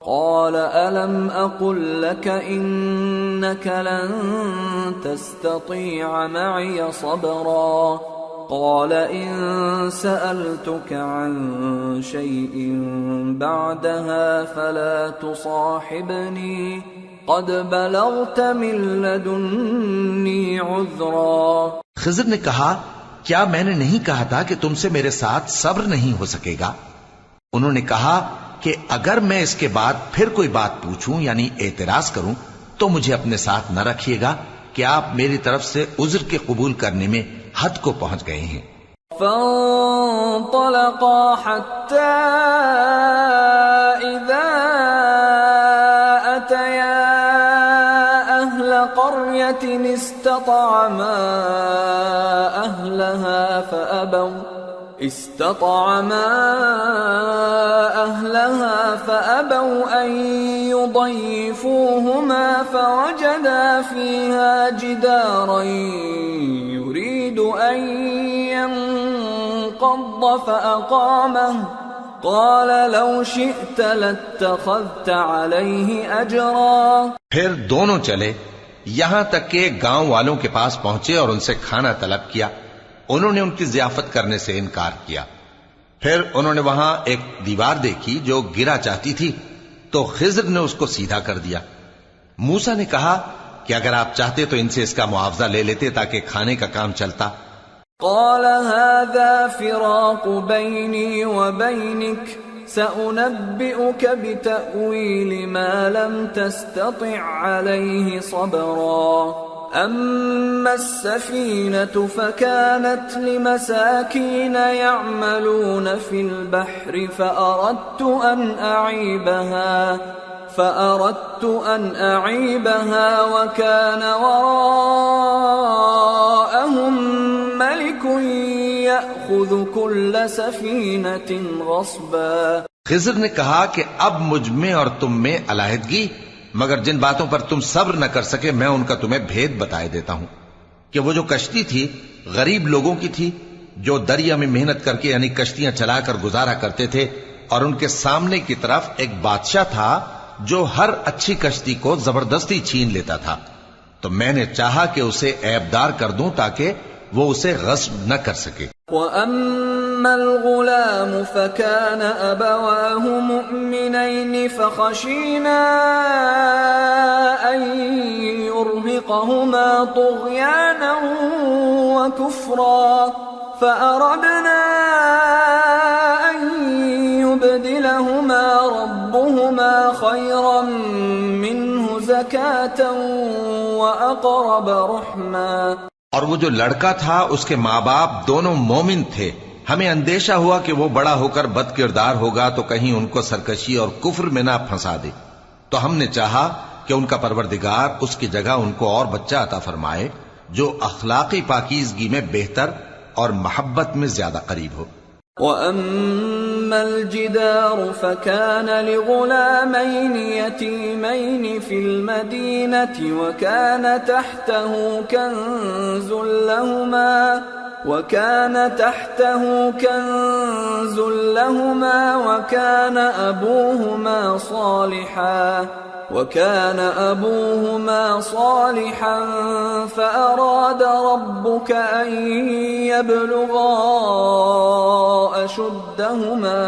قال ألم أقل لك إنك لن تستطيع معي صبرا قال إن سألتك عن شيء بعدها فلا تصاحبني قد بلغت من لدني عذرا. خضر نے کہا کیا میں نے نہیں کہا تھا کہ تم سے میرے ساتھ صبر نہیں ہو سکے گا؟ انہوں نے کہا کہ اگر میں اس کے بعد پھر کوئی بات پوچھوں یعنی اعتراض کروں تو مجھے اپنے ساتھ نہ رکھیے گا کہ آپ میری طرف سے عذر کے قبول کرنے میں حد کو پہنچ گئے ہیں. فانطلقا حتى إذا أتيا أهل قرية استطعما أهلها فأبوا أن يضيفوهما فوجدا فيها جدارا يريد أن ينقض فأقامه قال لو شئت لاتخذت عليه أجرا. پھر دونوں چلے یہاں تک کہ گاؤں والوں کے پاس پہنچے اور ان سے کھانا طلب کیا. انہوں نے ان کی ضیافت کرنے سے انکار کیا. پھر انہوں نے وہاں ایک دیوار دیکھی جو گرا چاہتی تھی تو خضر نے اس کو سیدھا کر دیا. موسیٰ نے کہا کہ اگر آپ چاہتے تو ان سے اس کا معاوضہ لے لیتے تاکہ کھانے کا کام چلتا. قال هذا فراق بيني وبينك سأنبئك بتأويل ما لم تستطع عليه صبرا. أما السفينة فكانت لمساكين يعملون في البحر فأردت أن أعيبها وكان وراءهم ملك يأخذ كل سفينة غصبا. خضر نے کہا کہ اب مجھ میں اور تم میں علیحدگی، مگر جن باتوں پر تم صبر نہ کر سکے میں ان کا تمہیں بھید بتائے دیتا ہوں کہ وہ جو کشتی تھی غریب لوگوں کی تھی جو دریا میں محنت کر کے یعنی کشتیاں چلا کر گزارا کرتے تھے، اور ان کے سامنے کی طرف ایک بادشاہ تھا جو ہر اچھی کشتی کو زبردستی چھین لیتا تھا. تو میں نے چاہا کہ اسے عیبدار کر دوں تاکہ وہ اسے غصب نہ کر سکے. وَأَمَّا الْغُلَامُ فَكَانَ أَبَوَاهُ مُؤْمِنَيْنِ فَخَشِينَا أَن يُرْهِقَهُمَا طُغْيَانًا وَكُفْرًا فَأَرَدْنَا أَن يُبْدِلَهُمَا رَبُّهُمَا خَيْرًا مِّنْهُ زَكَاةً وَأَقْرَبَ رُحْمًا. اور وہ جو لڑکا تھا اس کے ماں باپ دونوں مومن تھے. ہمیں اندیشہ ہوا کہ وہ بڑا ہو کر بد کردار ہوگا تو کہیں ان کو سرکشی اور کفر میں نہ پھنسا دے. تو ہم نے چاہا کہ ان کا پروردگار اس کی جگہ ان کو اور بچہ عطا فرمائے جو اخلاقی پاکیزگی میں بہتر اور محبت میں زیادہ قریب ہو. وَأَمَّا الْجِدَارُ فَكَانَ لِغُلَامَيْنِ يَتِيمَيْنِ فِي الْمَدِينَةِ وَكَانَ تَحْتَهُ كَنْزٌ لَهُمَا وَكَانَ أَبُوهُمَا صَالِحًا فَأَرَادَ رَبُّكَ أَن يَبْلُغَا أَشُدَّهُمَا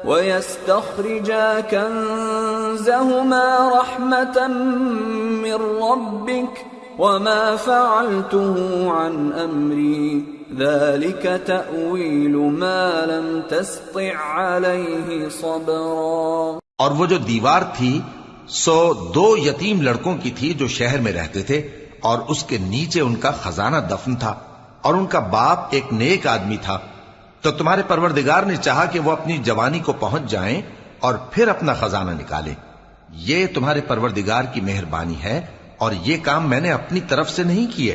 وَيَسْتَخْرِجَا كَنزَهُمَا رَحْمَةً مِّن رَّبِّكَ وَمَا فَعَلْتُهُ عَنْ أَمْرِي ذَلِكَ تَأْوِيلُ مَا لَمْ تَسْطِع عَلَيْهِ صَبْرًا. اور وہ جو دیوار تھی سو 2 یتیم لڑکوں کی تھی جو شہر میں رہتے تھے اور اس کے نیچے ان کا خزانہ دفن تھا اور ان کا باپ ایک نیک آدمی تھا. تو تمہارے پروردگار نے چاہا کہ وہ اپنی جوانی کو پہنچ جائیں اور پھر اپنا خزانہ نکالے. یہ تمہارے پروردگار کی مہربانی ہے اور یہ کام میں نے اپنی طرف سے نہیں کیے.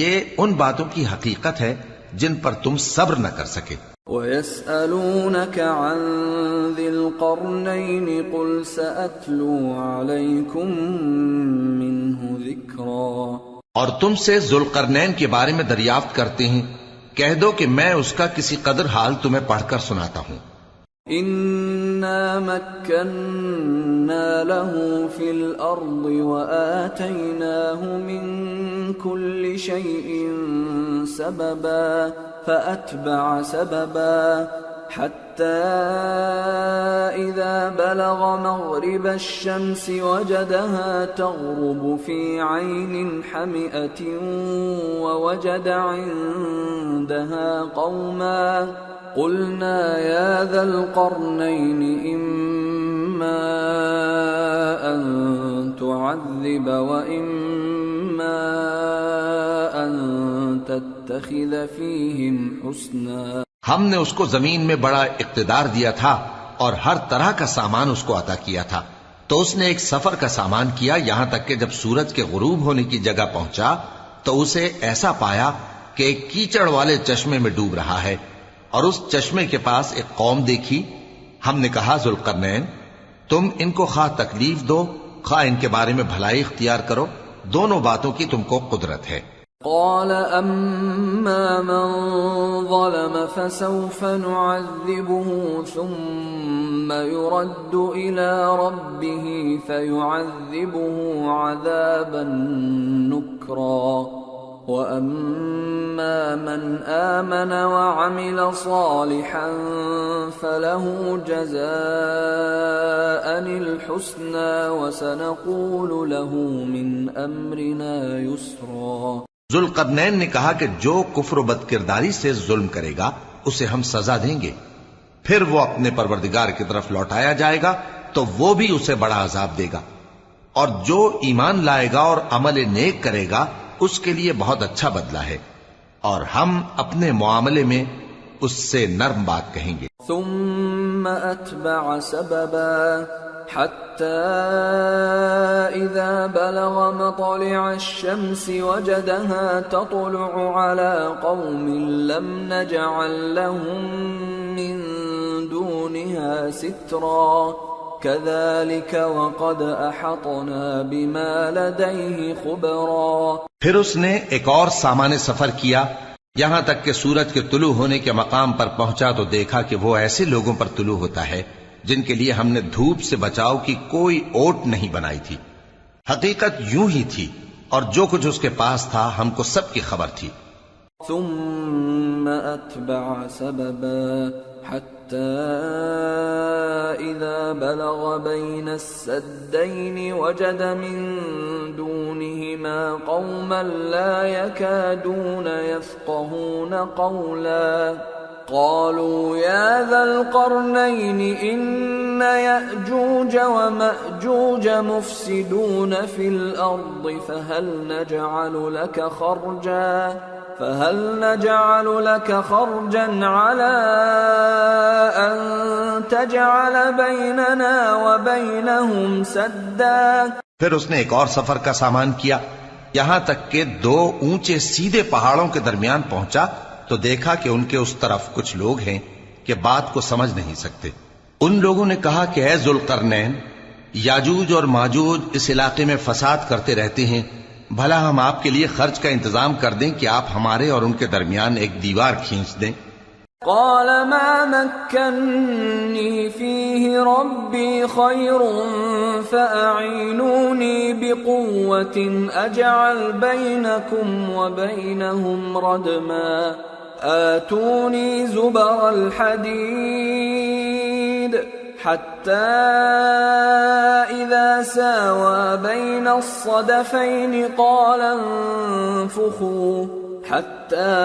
یہ ان باتوں کی حقیقت ہے جن پر تم صبر نہ کر سکے. وَيَسْأَلُونَكَ عَنْ ذِي الْقَرْنَيْنِ قُلْ سَأَتْلُو عَلَيْكُمْ مِنْهُ ذِكْرًا. اور تم سے ذوالقرنین کے بارے میں دریافت کرتے ہیں، کہہ دو کہ میں اس کا کسی قدر حال تمہیں پڑھ کر سناتا ہوں. إنا مكنا له في الأرض وآتيناه من كل شيء سببا فأتبع سببا حتى إذا بلغ مغرب الشمس وجدها تغرب في عين حمئة ووجد عندها قوما قلنا يا ذا القرنين إما أن تعذب وإما أن تتخذ فيهم حسنا. ہم نے اس کو زمین میں بڑا اقتدار دیا تھا اور ہر طرح کا سامان اس کو عطا کیا تھا، تو اس نے ایک سفر کا سامان کیا، یہاں تک کہ جب سورج کے غروب ہونے کی جگہ پہنچا تو اسے ایسا پایا کہ ایک کیچڑ والے چشمے میں ڈوب رہا ہے، اور اس چشمے کے پاس ایک قوم دیکھی. ہم نے کہا ذوالقرنین تم ان کو خواہ تکلیف دو خواہ ان کے بارے میں بھلائی اختیار کرو، دونوں باتوں کی تم کو قدرت ہے. قال أما من ظلم فسوف نعذبه ثم يرد إلى ربه فيعذبه عذابا نكرا وأما من آمن وعمل صالحا فله جزاء الحسنى وسنقول له من أمرنا يسرا. ذوالقرنین نے کہا کہ جو کفر و بد کرداری سے ظلم کرے گا اسے ہم سزا دیں گے، پھر وہ اپنے پروردگار کی طرف لوٹایا جائے گا تو وہ بھی اسے بڑا عذاب دے گا، اور جو ایمان لائے گا اور عمل نیک کرے گا اس کے لیے بہت اچھا بدلہ ہے، اور ہم اپنے معاملے میں اس سے نرم بات کہیں گے. ثم أتبع سببا حتى إذا بلغ مطلع الشمس وجدها تطلع على قوم لم نجعل لهم من دونها سترا كذلك وقد أحطنا بما لديه خبرا. پھر اس نے ایک اور سامان سفر کیا، یہاں تک کہ سورج کے طلوع ہونے کے مقام پر پہنچا تو دیکھا کہ وہ ایسے لوگوں پر طلوع ہوتا ہے جن کے لیے ہم نے دھوپ سے بچاؤ کی کوئی اوٹ نہیں بنائی تھی. حقیقت یوں ہی تھی، اور جو کچھ اس کے پاس تھا ہم کو سب کی خبر تھی. ثم أتبع سببا حتى إذا بلغ بين السدين وجد من دونهما قوما لا يكادون يفقهون قولا قالوا يا ذا القرنين إن يأجوج ومأجوج مفسدون في الأرض فهل نجعل لك خرجا على أن تجعل بيننا وبينهم سدا. پھر اس نے ایک اور سفر کا سامان کیا، یہاں تک کہ دو اونچے سیدھے پہاڑوں کے درمیان پہنچا تو دیکھا کہ ان کے اس طرف کچھ لوگ ہیں کہ بات کو سمجھ نہیں سکتے. ان لوگوں نے کہا کہ اے ذوالقرنین، یاجوج اور ماجوج اس علاقے میں فساد کرتے رہتے ہیں، بھلا ہم آپ کے لیے خرچ کا انتظام کر دیں کہ آپ ہمارے اور ان کے درمیان ایک دیوار کھینچ دیں. قال ما مكنني فيه ربي خير فأعينوني بقوة أجعل بينكم وبينهم ردما آتوني زبر الحديد حتى إذا ساوى بين الصدفين قال انفخوا حتى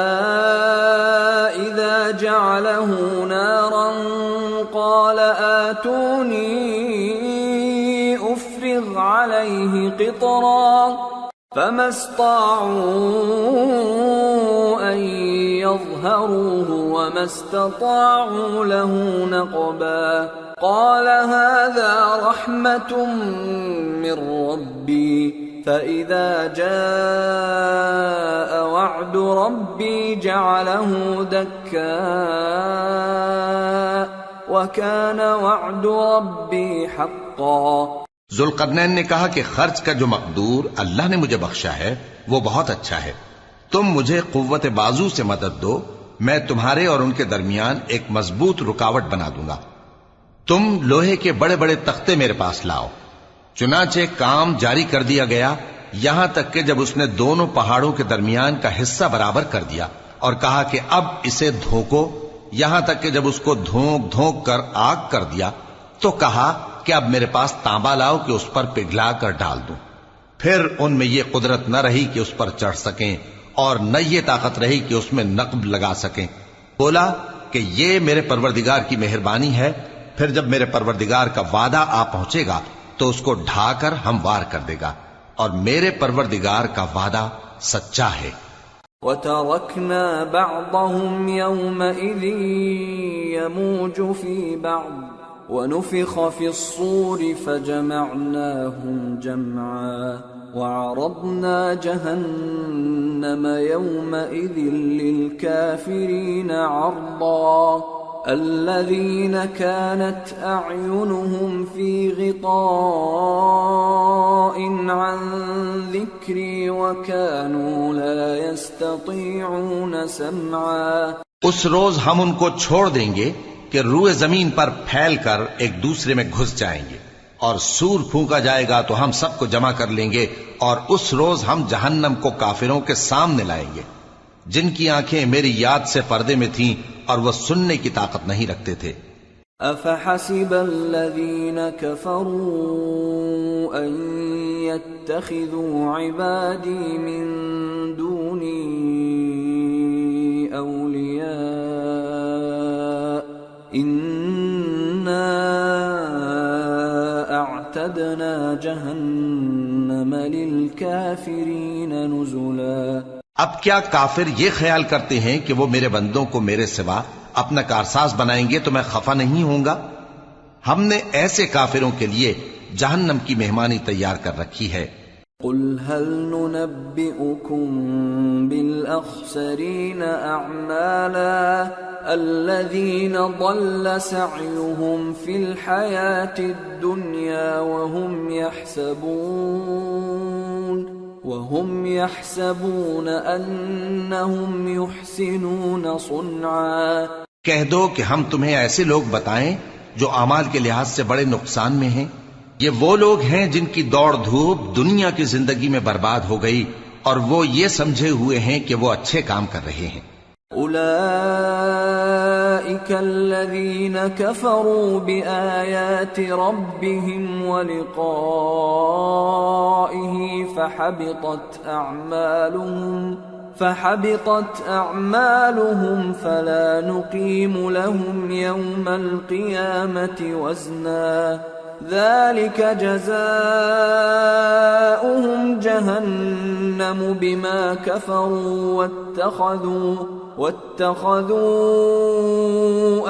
إذا جعله نارا قال آتوني أفرغ عليه قطرا فما استطاعوا أن يظهروه وما استطاعوا له نقبا. قال هذا رحمة من ربي فإذا جاء وعد ربي جعله دكا وكان وعد ربي حقا. ذوالقرنین نے کہا کہ خرچ کا جو مقدور اللہ نے مجھے بخشا ہے وہ بہت اچھا ہے، تم مجھے قوت بازو سے مدد دو، میں تمہارے اور ان کے درمیان ایک مضبوط رکاوٹ بنا دوں گا. تم لوہے کے بڑے بڑے تختے میرے پاس لاؤ۔ چنانچہ کام جاری کر دیا گیا، یہاں تک کہ جب اس نے دونوں پہاڑوں کے درمیان کا حصہ برابر کر دیا اور کہا کہ اب اسے دھوکو، یہاں تک کہ جب اس کو دھونک دھونک کر آگ کر دیا تو کہا کہ اب میرے پاس تانبا لاؤ کہ اس پر پگھلا کر ڈال دوں۔ پھر ان میں یہ قدرت نہ رہی کہ اس پر چڑھ سکیں اور نہ یہ طاقت رہی کہ اس میں نقب لگا سکیں۔ بولا کہ یہ میرے پروردگار کی مہربانی ہے۔ پھر جب میرے پروردگار کا وعدہ آ پہنچے گا تو اس کو ڈھا کر ہموار کر دے گا، اور میرے پروردگار کا وعدہ سچا ہے۔ وَتَرَكْنَا بَعْضَهُمْ يَوْمَئِذٍ يَمُوجُ فِي بَعْضٍ وَنُفِخَ فِي الصُّورِ فَجَمَعْنَاهُمْ جَمْعًا وَعَرَضْنَا جَهَنَّمَ يَوْمَئِذٍ لِلْكَافِرِينَ عَرْضًا الذين كانت أعينهم في غطاء عن ذكري وكانوا لا يستطيعون سمعا۔ اس روز ہم ان کو چھوڑ دیں گے کہ روئے زمین پر پھیل کر ایک دوسرے میں گھس جائیں گے، اور سور پھونکا جائے گا تو ہم سب کو جمع کر لیں گے، اور اس روز ہم جہنم کو کافروں کے سامنے لائیں گے جن کی آنکھیں میری یاد سے پردے میں تھیں اور وہ سننے کی طاقت نہیں رکھتے تھے۔ أَفَحَسِبَ الَّذِينَ كَفَرُوا أَن يَتَّخِذُوا عِبَادِي مِن دُونِي أَوْلِيَاءَ إِنَّا أَعْتَدْنَا جَهَنَّمَ لِلْكَافِرِينَ نُزُلًا۔ اب کیا کافر یہ خیال کرتے ہیں کہ وہ میرے بندوں کو میرے سوا اپنا کارساز بنائیں گے تو میں خفا نہیں ہوں گا؟ ہم نے ایسے کافروں کے لیے جہنم کی مہمانی تیار کر رکھی ہے۔ قل هل ننبئكم بالأخسرين أعمالا الذين ضل سعيهم في الحياة الدنيا وهم يحسبون أنهم يحسنون صنعا۔ کہہ دو کہ ہم تمہیں ایسے لوگ بتائیں جو اعمال کے لحاظ سے بڑے نقصان میں ہیں۔ یہ وہ لوگ ہیں جن کی دوڑ دھوپ دنیا کی زندگی میں برباد ہو گئی اور وہ یہ سمجھے ہوئے ہیں کہ وہ اچھے کام کر رہے ہیں۔ أولئك الذين كفروا بآيات ربهم ولقائه فحبطت أعمالهم فلا نقيم لهم يوم القيامة وزنا ذلك جزاؤهم جهنم بما كفروا واتخذوا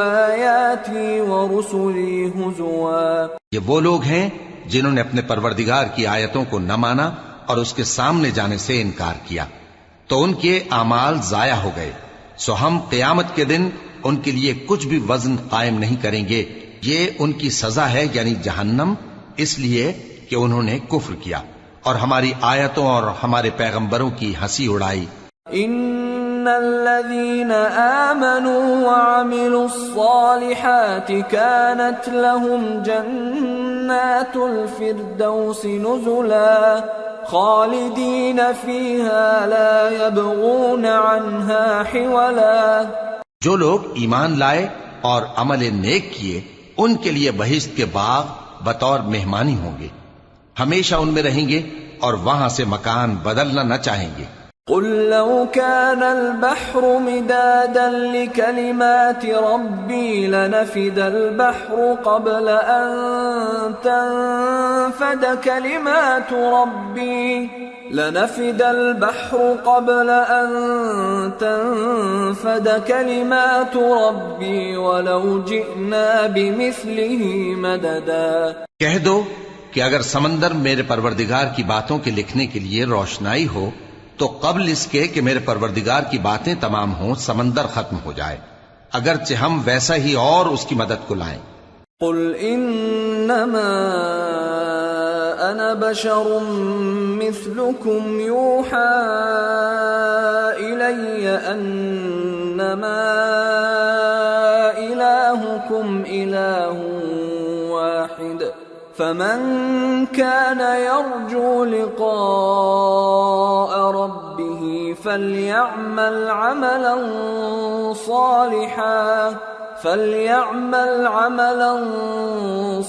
آياتي ورسلي هزوا۔ یہ وہ لوگ ہیں جنہوں نے اپنے پروردگار کی آیتوں کو نہ مانا اور اس کے سامنے جانے سے انکار کیا تو ان کے اعمال ضائع ہو گئے، سو ہم قیامت کے دن ان کے لیے کچھ بھی وزن قائم نہیں کریں گے۔ یہ ان کی سزا ہے یعنی جہنم، اس لیے کہ انہوں نے کفر کیا اور ہماری آیتوں اور ہمارے پیغمبروں کی ہنسی اڑائی۔ ان الذين آمنوا وعملوا الصالحات كانت لهم جنات الفردوس نزلا خالدين فيها لا يبغون عنها حولا۔ جو لوگ ایمان لائے اور عمل نیک کیے ان کے لیے بہشت کے باغ بطور مہمانی ہوں گے، ہمیشہ ان میں رہیں گے اور وہاں سے مکان بدلنا نہ چاہیں گے۔ قل لو كان البحر مدادا لكلمات ربي لنفد البحر قبل أن تنفد كلمات ربي ولو جئنا بمثله مددا۔ کہہ دو کہ اگر سمندر میرے پروردگار کی باتوں کے لکھنے کے لیے روشنائی ہو تو قبل اس کے کہ میرے پروردگار کی باتیں تمام ہوں سمندر ختم ہو جائے، اگرچہ ہم ویسا ہی اور اس کی مدد کو لائیں۔ قل انما انا بشر مثلكم يوحى الي انما الهكم اله واحد فمن كان يرجو لقاء ربه فليعمل عملا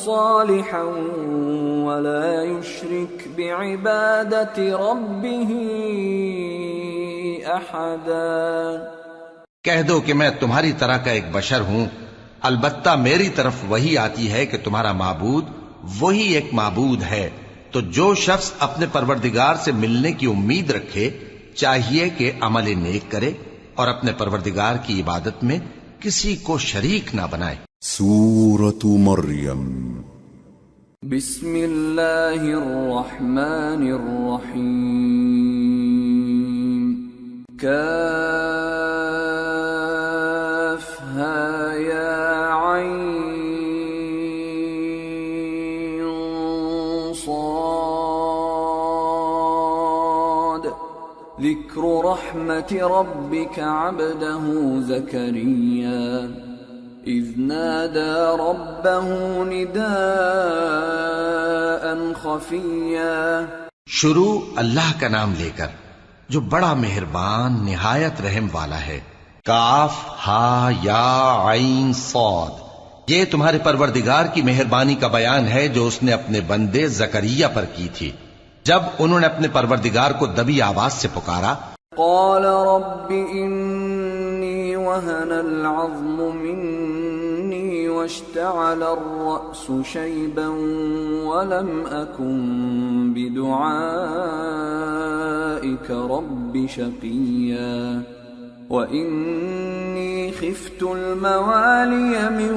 صالحا ولا يشرك بعبادة ربه أحدا۔ کہہ دو کہ میں تمہاری طرح کا ایک بشر ہوں، البتہ میری طرف وہی آتی ہے کہ تمہارا معبود وہی ایک معبود ہے، تو جو شخص اپنے پروردگار سے ملنے کی امید رکھے چاہیے کہ عمل نیک کرے اور اپنے پروردگار کی عبادت میں کسی کو شریک نہ بنائے۔ سورة مریم۔ بسم اللہ الرحمن الرحیم۔ کافہا یا عین صاد۔ ذکر رحمت ربک عبدہ زکریا اذ نادى ربه نداء خفيا۔ شروع اللہ کا نام لے کر جو بڑا مہربان نہایت رحم والا ہے۔ کاف ہا یا عین صاد، یہ تمہارے پروردگار کی مہربانی کا بیان ہے جو اس نے اپنے بندے زکریا پر کی تھی جب انہوں نے اپنے پروردگار کو دبی آواز سے پکارا۔ قال رب انی وهن العظم مني واشتعل الرأس شيبا ولم أكن بدعائك رب شقيا وإني خفت الموالي من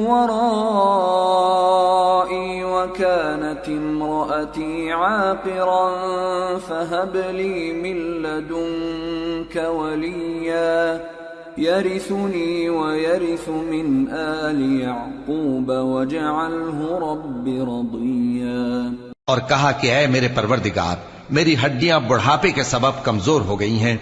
ورائي وكانت امرأتي عاقرا فهب لي من لدنك وليا يرثني ويرث من آل يعقوب واجعله رب رضيا۔ اور کہا کہ اے میرے پروردگار، میری ہڈیاں بڑھاپے کے سبب کمزور ہو گئی ہیں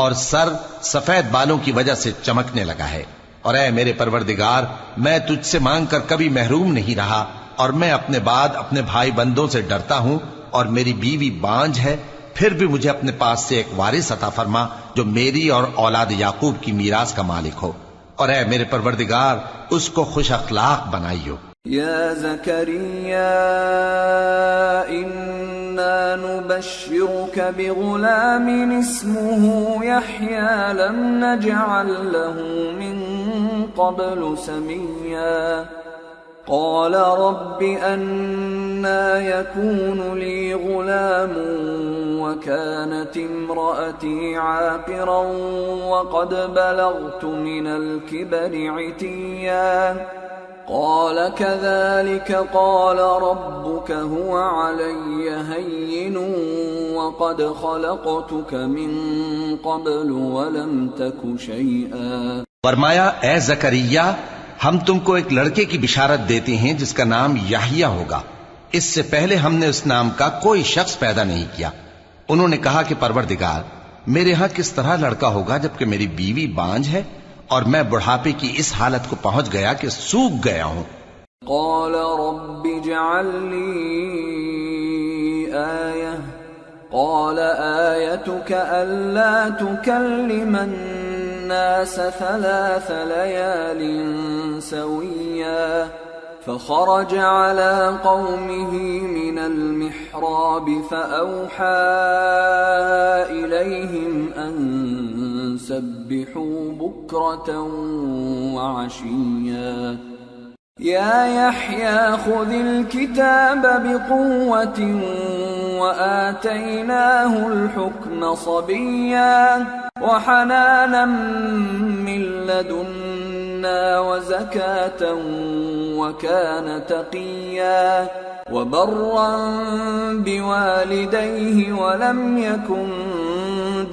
اور سر سفید بالوں کی وجہ سے چمکنے لگا ہے، اور اے میرے پروردگار میں تجھ سے مانگ کر کبھی محروم نہیں رہا، اور میں اپنے بعد اپنے بھائی بندوں سے ڈرتا ہوں، اور میری بیوی بانجھ ہے، پھر بھی مجھے اپنے پاس سے ایک وارث عطا فرما جو میری اور اولاد یعقوب کی میراث کا مالک ہو، اور اے میرے پروردگار اس کو خوش اخلاق بنائیو۔ یا زکریا انا نبشرك بغلام اسمه يحيى لم نجعل له من قبل سميا قال رب أنا يكون لي غلام وكانت امرأتي عاقرا وقد بلغت من الكبر عتيا قال كذلك قال ربك هو علي هين وقد خلقتك من قبل ولم تك شيئا۔ فرمایا اے زکریا ہم تم کو ایک لڑکے کی بشارت دیتے ہیں جس کا نام یحییٰ ہوگا، اس سے پہلے ہم نے اس نام کا کوئی شخص پیدا نہیں کیا۔ انہوں نے کہا کہ پروردگار میرے ہاں کس طرح لڑکا ہوگا جبکہ میری بیوی بانجھ ہے اور میں بڑھاپے کی اس حالت کو پہنچ گیا کہ سوکھ گیا ہوں۔ قال رب اجعل لي آية قال آيتك ألا تكلم الناس 3 ليال سويا فخرج على قومه من المحراب فأوحى إليهم أن سبحوا بكرة وعشيا يا يحيى خذ الكتاب بقوة وآتيناه الحكم صبيا وحنانا من لدنا وزكاة وكان تقيا وبرا بوالديه ولم يكن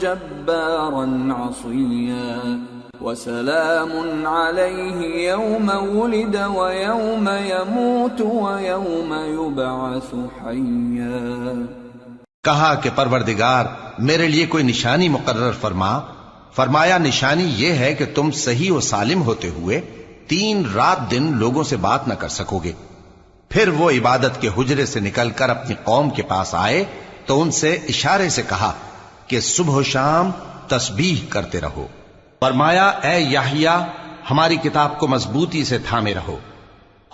جبارا عصيا وسلام عليه يوم ولد ويوم يموت ويوم يبعث حيا۔ کہا کہ پروردگار میرے لیے کوئی نشانی مقرر فرما۔ فرمایا نشانی یہ ہے کہ تم صحیح و سالم ہوتے ہوئے 3 رات دن لوگوں سے بات نہ کر سکو گے، پھر وہ عبادت کے حجرے سے نکل کر اپنی قوم کے پاس آئے تو ان سے اشارے سے کہا کہ صبح و شام تسبیح کرتے رہو۔ فرمایا اے یحییٰ ہماری کتاب کو مضبوطی سے تھامے رہو،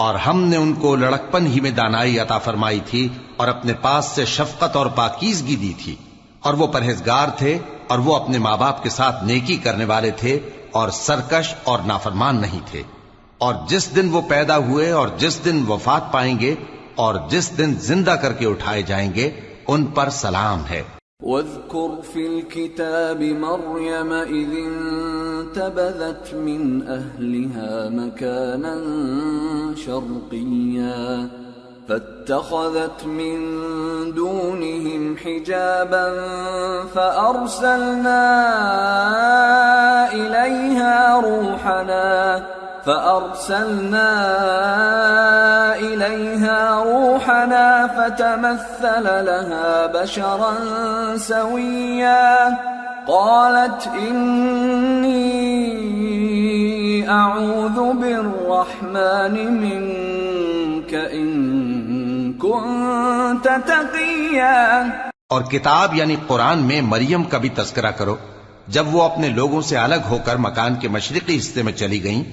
اور ہم نے ان کو لڑکپن ہی میں دانائی عطا فرمائی تھی اور اپنے پاس سے شفقت اور پاکیزگی دی تھی، اور وہ پرہیزگار تھے اور وہ اپنے ماں باپ کے ساتھ نیکی کرنے والے تھے اور سرکش اور نافرمان نہیں تھے۔ اور جس دن وہ پیدا ہوئے اور جس دن وفات پائیں گے اور جس دن زندہ کر کے اٹھائے جائیں گے ان پر سلام ہے۔ واذكر في الكتاب مريم إذ انتبذت من أهلها مكانا شرقيا فاتخذت من دونهم حجابا فأرسلنا إليها روحنا فتمثل لها بشرا سويا قالت إني أعوذ بالرحمن منك إن كنت تقيا۔ اور کتاب یعنی قرآن میں مریم کا بھی تذکرہ کرو جب وہ اپنے لوگوں سے الگ ہو کر مکان کے مشرقی حصے میں چلی گئیں،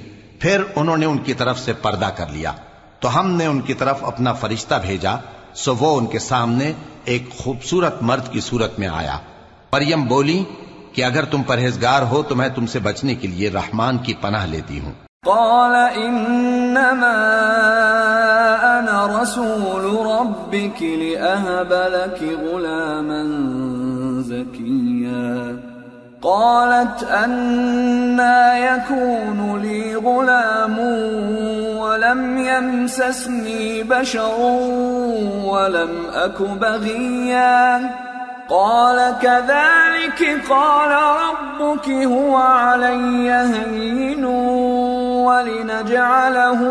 پھر انہوں نے ان کی طرف سے پردہ کر لیا تو ہم نے ان کی طرف اپنا فرشتہ بھیجا، سو وہ ان کے سامنے ایک خوبصورت مرد کی صورت میں آیا۔ مریم بولی کہ اگر تم پرہیزگار ہو تو میں تم سے بچنے کے لیے رحمان کی پناہ لیتی ہوں۔ قال انما انا رسول ربك لأهب لك غلاما زكيا قالت أنا يكون لي غلام ولم يمسسني بشر ولم أك بغيا قال كذلك قال ربك هو علي هين ولنجعله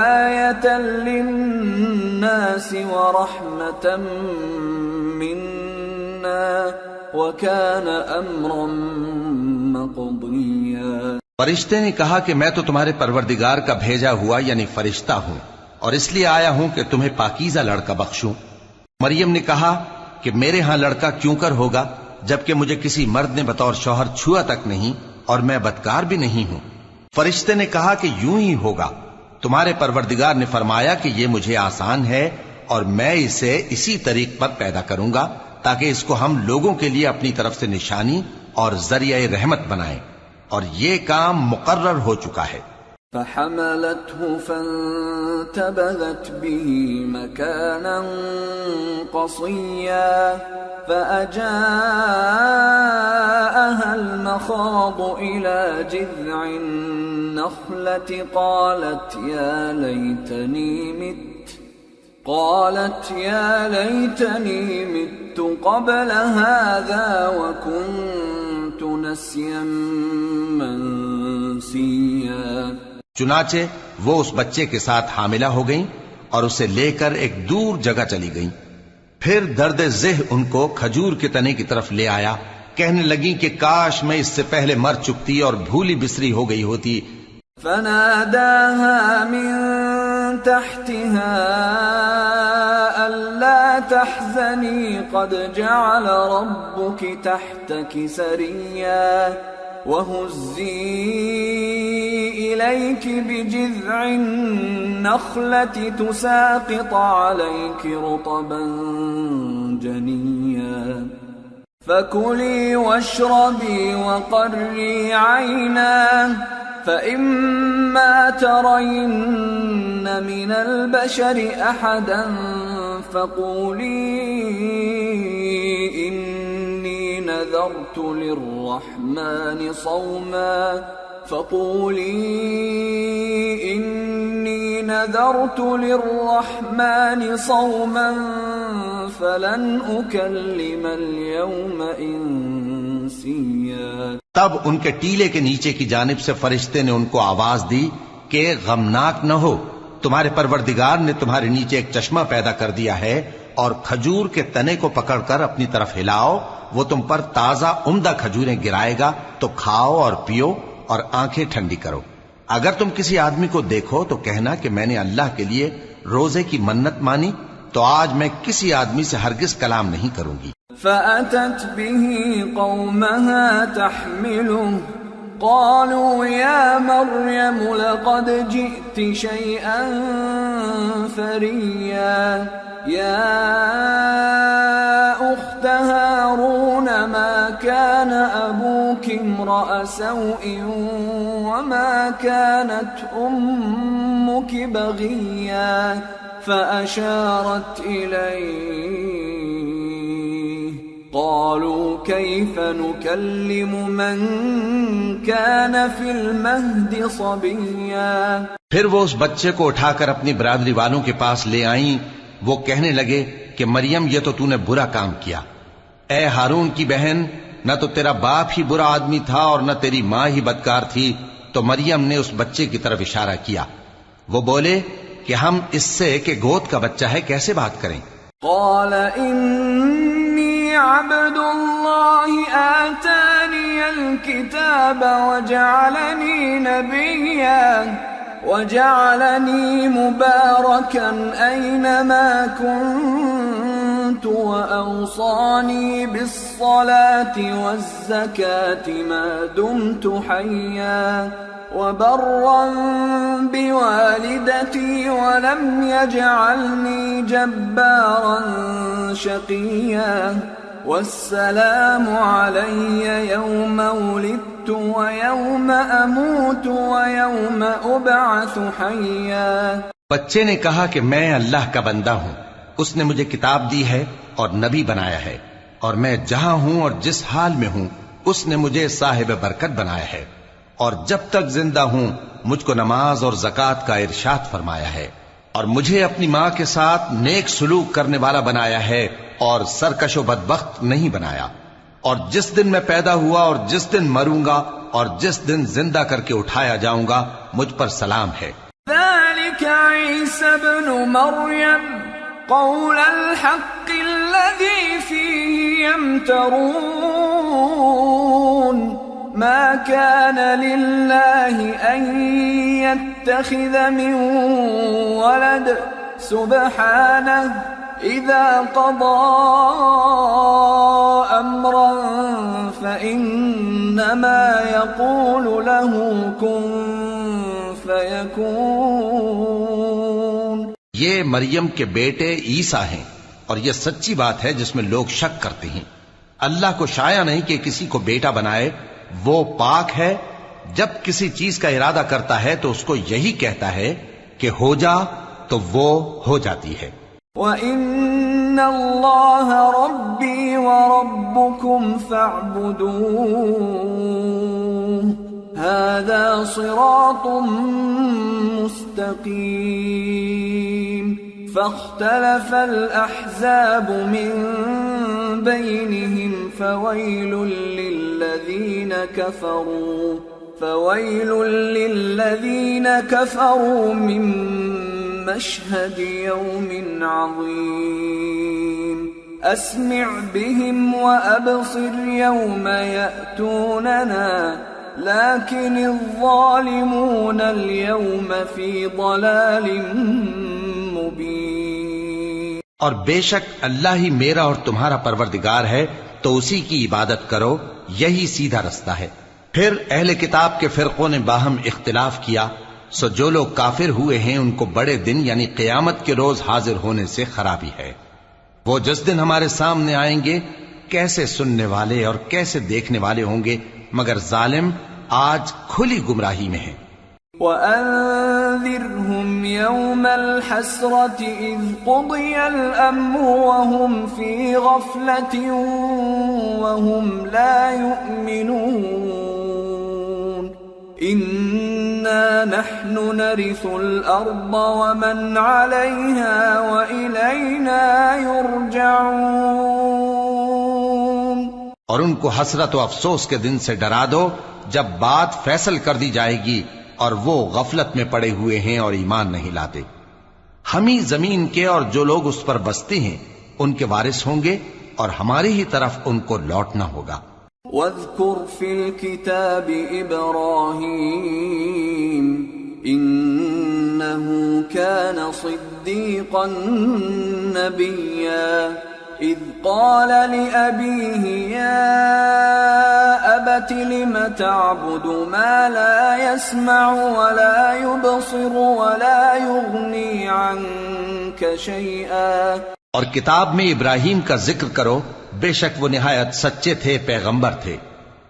آية للناس ورحمة منا وكان أمرا مقضيا۔ فرشتے نے کہا کہ میں تو تمہارے پروردگار کا بھیجا ہوا یعنی فرشتہ ہوں، اور اس لیے آیا ہوں کہ تمہیں پاکیزہ لڑکا بخشوں۔ مریم نے کہا کہ میرے ہاں لڑکا کیوں کر ہوگا جبکہ مجھے کسی مرد نے بطور شوہر چھوا تک نہیں اور میں بدکار بھی نہیں ہوں۔ فرشتے نے کہا کہ یوں ہی ہوگا، تمہارے پروردگار نے فرمایا کہ یہ مجھے آسان ہے اور میں اسے اسی طریق پر پیدا کروں گا تاکہ اس کو ہم لوگوں کے لیے اپنی طرف سے نشانی اور ذریعہ رحمت بنائیں، اور یہ کام مقرر ہو چکا ہے۔ فحملته فانتبذت به مكانا قصيا فأجاءها المخاض إلى جذع النخلة قالت يا ليتني مت قبل هذا وكنت نسيا منسيا۔ چنانچہ وہ اس بچے کے ساتھ حاملہ ہو گئیں اور اسے لے کر ایک دور جگہ چلی گئیں۔ پھر درد ذہ ان کو کھجور کے تنے کی طرف لے آیا، کہنے لگیں کہ کاش میں اس سے پہلے مر چکتی اور بھولی بسری ہو گئی ہوتی۔ فناداها من تحتها ألا تحزني قد جعل ربك تحتك سريا وهزي إليك بجذع النخلة تساقط عليك رطبا جنيا فكلي واشربي وقري عينا فإما ترين من البشر أحدا فقولي إني نذرت للرحمن صوما فلن أكلم اليوم إنسيا۔ تب ان کے ٹیلے کے نیچے کی جانب سے فرشتے نے ان کو آواز دی کہ غمناک نہ ہو، تمہارے پروردگار نے تمہارے نیچے ایک چشمہ پیدا کر دیا ہے، اور کھجور کے تنے کو پکڑ کر اپنی طرف ہلاؤ وہ تم پر تازہ عمدہ کھجوریں گرائے گا تو کھاؤ اور پیو اور آنکھیں ٹھنڈی کرو۔ اگر تم کسی آدمی کو دیکھو تو کہنا کہ میں نے اللہ کے لیے روزے کی منت مانی، تو آج میں کسی آدمی سے ہرگز کلام نہیں کروں گی۔ فأتت به قومها تحمله قالوا يا مريم لقد جئت شيئا فريا يا أخت هارون ما كان أبوك امرأ سوء وما كانت أمك بغيا فأشارت إليه قالوا كيف نكلم من كان في المهد صبيا۔ پھر وہ اس بچے کو اٹھا کر اپنی برادری والوں کے پاس لے آئیں۔ وہ کہنے لگے کہ مریم یہ تو نے برا کام کیا۔ اے ہارون کی بہن، نہ تو تیرا باپ ہی برا آدمی تھا اور نہ تیری ماں ہی بدکار تھی۔ تو مریم نے اس بچے کی طرف اشارہ کیا۔ وہ بولے کہ ہم اس سے کہ گود کا بچہ ہے کیسے بات کریں؟ قال إني عبد الله آتاني الكتاب وجعلني نبيا وجعلني مباركا أينما كنت وأوصاني بالصلاة والزكاة ما دمت حيا وبرا بوالدتي ولم يجعلني جبارا شقيا والسلام علي يوم ولدت ويوم أموت ويوم أبعث حيا۔ بچے نے کہا کہ میں اللہ کا بندہ ہوں، اس نے مجھے کتاب دی ہے اور نبی بنایا ہے، اور میں جہاں ہوں اور جس حال میں ہوں اس نے مجھے صاحب برکت بنایا ہے، اور جب تک زندہ ہوں مجھ کو نماز اور زکوٰۃ کا ارشاد فرمایا ہے، اور مجھے اپنی ماں کے ساتھ نیک سلوک کرنے والا بنایا ہے اور سرکش و بدبخت نہیں بنایا، اور جس دن میں پیدا ہوا اور جس دن مروں گا اور جس دن زندہ کر کے اٹھایا جاؤں گا مجھ پر سلام ہے۔ ذلك عيسى ابن مريم قول الحق الذي فيه يمترون ما كان لله أن يتخذ من ولد سبحانه إذا قضى أمرا فإنما يقول له كن فيكون۔ یہ مریم کے بیٹے عیسیٰ ہیں، اور یہ سچی بات ہے جس میں لوگ شک کرتے ہیں۔ اللہ کو شایع نہیں کہ کسی کو بیٹا بنائے، وہ پاک ہے، جب کسی چیز کا ارادہ کرتا ہے تو اس کو یہی کہتا ہے کہ ہو جا تو وہ ہو جاتی ہے۔ وَإِنَّ اللَّهَ رَبِّي وَرَبُّكُمْ فَاعْبُدُوهُ هَذَا صِرَاطٌ مُسْتَقِيمٌ۔ فاختلف الأحزاب من بينهم فويل للذين كفروا من مشهد يوم عظيم أسمع بهم وأبصر يوم يأتوننا لكن الظالمون اليوم في ضلال مبين۔ اور بے شک اللہ ہی میرا اور تمہارا پروردگار ہے، تو اسی کی عبادت کرو، یہی سیدھا رستہ ہے۔ پھر اہل کتاب کے فرقوں نے باہم اختلاف کیا، سو جو لوگ کافر ہوئے ہیں ان کو بڑے دن یعنی قیامت کے روز حاضر ہونے سے خرابی ہے۔ وہ جس دن ہمارے سامنے آئیں گے کیسے سننے والے اور کیسے دیکھنے والے ہوں گے، مگر ظالم آج کھلی گمراہی میں ہیں۔ وَأَنذِرْهُمْ يَوْمَ الْحَسْرَةِ إِذْ قُضِيَ الْأَمْرُ وَهُمْ فِي غَفْلَةٍ وَهُمْ لَا يُؤْمِنُونَ إِنَّا نَحْنُ نَرِثُ الْأَرْضَ وَمَنْ عَلَيْهَا وَإِلَيْنَا يُرْجَعُونَ۔ اور ان کو حسرت و افسوس کے دن سے ڈرا دو جب بات فیصل کر دی جائے گی اور وہ غفلت میں پڑے ہوئے ہیں اور ایمان نہیں لاتے۔ ہم ہی زمین کے اور جو لوگ اس پر بستے ہیں ان کے وارث ہوں گے، اور ہماری ہی طرف ان کو لوٹنا ہوگا۔ واذكر في الكتاب إبراهيم إنه كان صديقا نبيا إذ قال لأبيه يا أبت لم تعبد ما لا يسمع ولا يبصر ولا يغني عنك شيئا۔ اور کتاب میں ابراہیم کا ذکر کرو، بے شک وہ نہایت سچے تھے، پیغمبر تھے،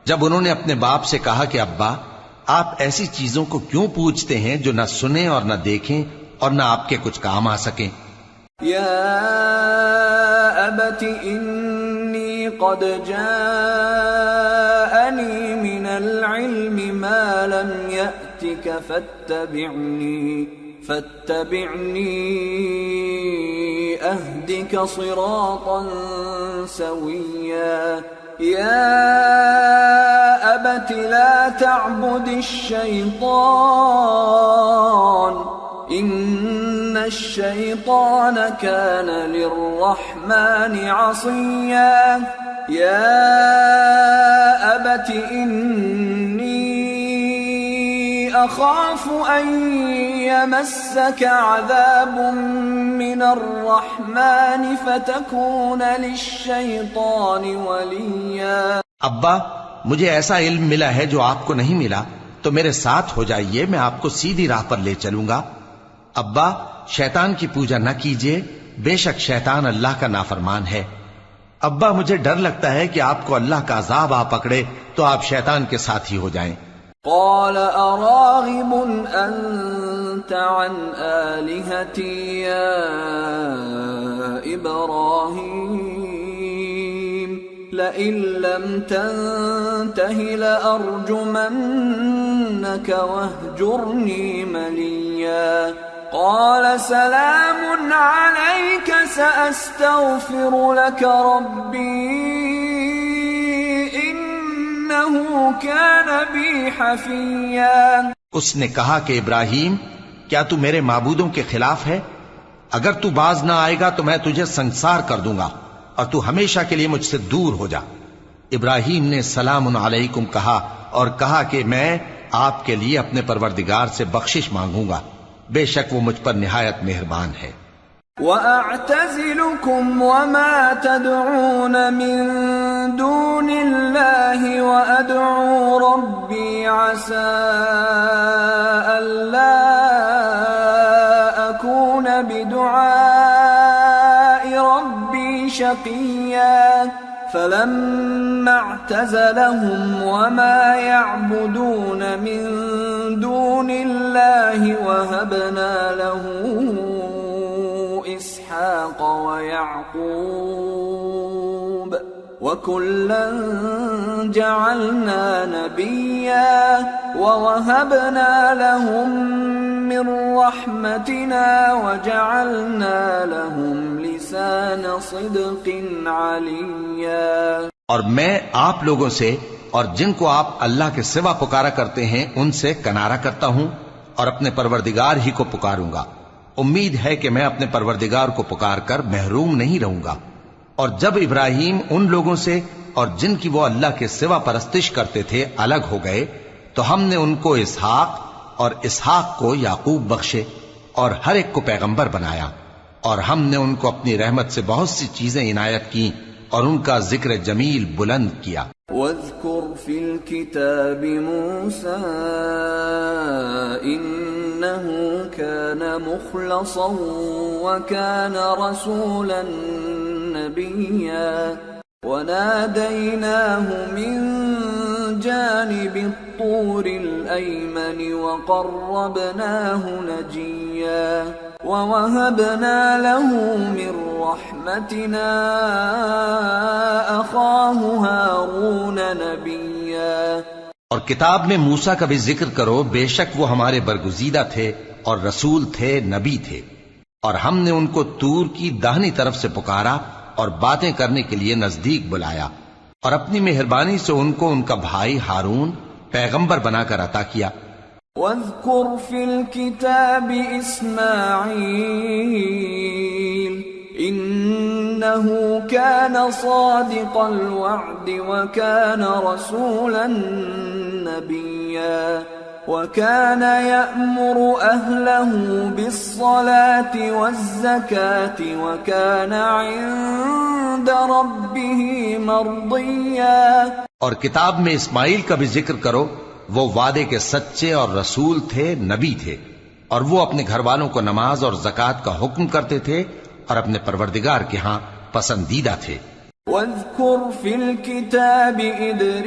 جب انہوں نے اپنے باپ سے کہا کہ ابا آپ ایسی چیزوں کو کیوں پوچھتے ہیں جو نہ سنیں اور نہ دیکھیں اور نہ آپ کے کچھ کام آ سکیں۔ یا ابت انی قد جاءنی من العلم ما لم یأتک فاتبعنی اہدک صراطا سویا۔ یا ابت لا تعبد الشیطان ان الشیطان کان للرحمن عصیا۔ یا ابت انی اخاف ان یمسک عذاب من الرحمن فتکون للشیطان ولیا۔ ابا مجھے ایسا علم ملا ہے جو آپ کو نہیں ملا، تو میرے ساتھ ہو جائیے، میں آپ کو سیدھی راہ پر لے چلوں گا۔ ابا شیطان کی پوجا نہ کیجیے، بے شک شیطان اللہ کا نافرمان ہے۔ ابا مجھے ڈر لگتا ہے کہ آپ کو اللہ کا عذاب آ پکڑے تو آپ شیطان کے ساتھی ہو جائیں۔ قال اراغب انت عن آلهتي يا ابراهيم لئن لم تنته لأرجمنك واهجرني مليا۔ قال سلام عليك سأستغفر لك ربي إنه كان بي حفيا۔ اس نے کہا کہ ابراہیم کیا تو میرے معبودوں کے خلاف ہے؟ اگر تو باز نہ آئے گا تو میں تجھے سنسار کر دوں گا اور تو ہمیشہ کے لیے مجھ سے دور ہو جا۔ ابراہیم نے سلام علیکم کہا اور کہا کہ میں آپ کے لیے اپنے پروردگار سے بخشش مانگوں گا، بے شک وہ مجھ پر نہایت مہربان ہے۔ وَأَعْتَزِلُكُمْ وَمَا تَدْعُونَ مِن دُونِ اللَّهِ وَأَدْعُو رَبِّي عَسَىٰ أَلَّا أَكُونَ بِدُعَاءِ رَبِّي شَقِيًّا۔ فَلَمَّا اعْتَزَلَهُمْ وَمَا يَعْبُدُونَ مِن دُونِ اللَّهِ وَهَبْنَا لَهُ إسحاق ويعقوب وكلا جعلنا نبيا ووهبنا لهم من رحمتنا وجعلنا لهم لسان صدق عليا۔ اور میں آپ لوگوں سے اور جن کو آپ اللہ کے سوا پکارا کرتے ہیں ان سے کنارہ کرتا ہوں اور اپنے پروردگار ہی کو پکاروں گا۔ امید ہے کہ میں اپنے پروردگار کو پکار کر محروم نہیں رہوں گا۔ اور جب ابراہیم ان لوگوں سے اور جن کی وہ اللہ کے سوا پرستش کرتے تھے الگ ہو گئے تو ہم نے ان کو اسحاق اور اسحاق کو یعقوب بخشے اور ہر ایک کو پیغمبر بنایا، اور ہم نے ان کو اپنی رحمت سے بہت سی چیزیں عنایت کی اور ان کا ذکر جمیل بلند کیا۔ واذكر في الكتاب موسى إنه كان مخلصا وكان رسولا نبيا وناديناه من جانب الطور الأيمن وقربناه نجيا ووهبنا له من رحمتنا أخاه هارون نبيا۔ اور کتاب میں موسیٰ کا بھی ذکر کرو، بے شک وہ ہمارے برگزیدہ تھے اور رسول تھے، نبی تھے، اور ہم نے ان کو طور کی داہنی طرف سے پکارا اور باتیں کرنے کے لیے نزدیک بلایا، اور اپنی مہربانی سے ان کو ان کا بھائی ہارون پیغمبر بنا کر عطا کیا۔ واذكر في الكتاب إسماعيل إنه كان صادق الوعد وكان رسولا نبيا وكان يأمر أهله بالصلاة والزكاة وكان عند ربه مرضيا. اور کتاب میں اسماعیل کا بھی ذکر کرو، وہ وعدے کے سچے اور رسول تھے، نبی تھے، اور وہ اپنے گھر والوں کو نماز اور زکوٰۃ کا حکم کرتے تھے اور اپنے پروردگار کے ہاں پسندیدہ تھے. وَاذْكُرْ فِي الْكِتَابِ إِدْرِيسَ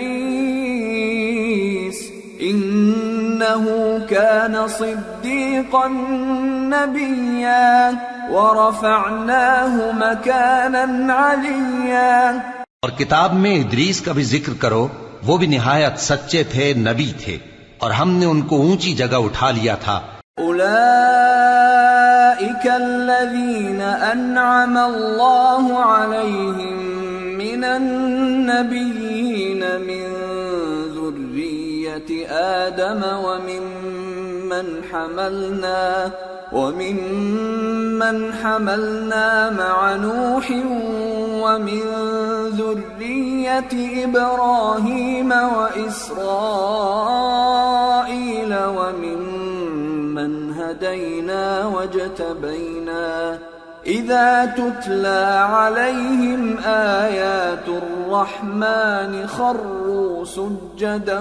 إِنَّهُ كَانَ صِدِّيقًا نَبِيًّا وَرَفَعْنَاهُ مَكَانًا عَلِيًّا. اور کتاب میں ادریس کا بھی ذکر کرو، وہ بھی نہایت سچے تھے، نبی تھے، اور ہم نے ان کو اونچی جگہ اٹھا لیا تھا. أولئك الذين أنعم الله عليهم من النبيين من ذرية آدم ومن حملنا مع نوح ومن ذرية إبراهيم وإسرائيل وممن هدينا واجتبينا إذا تتلى عليهم آيات الرحمن خروا سجدا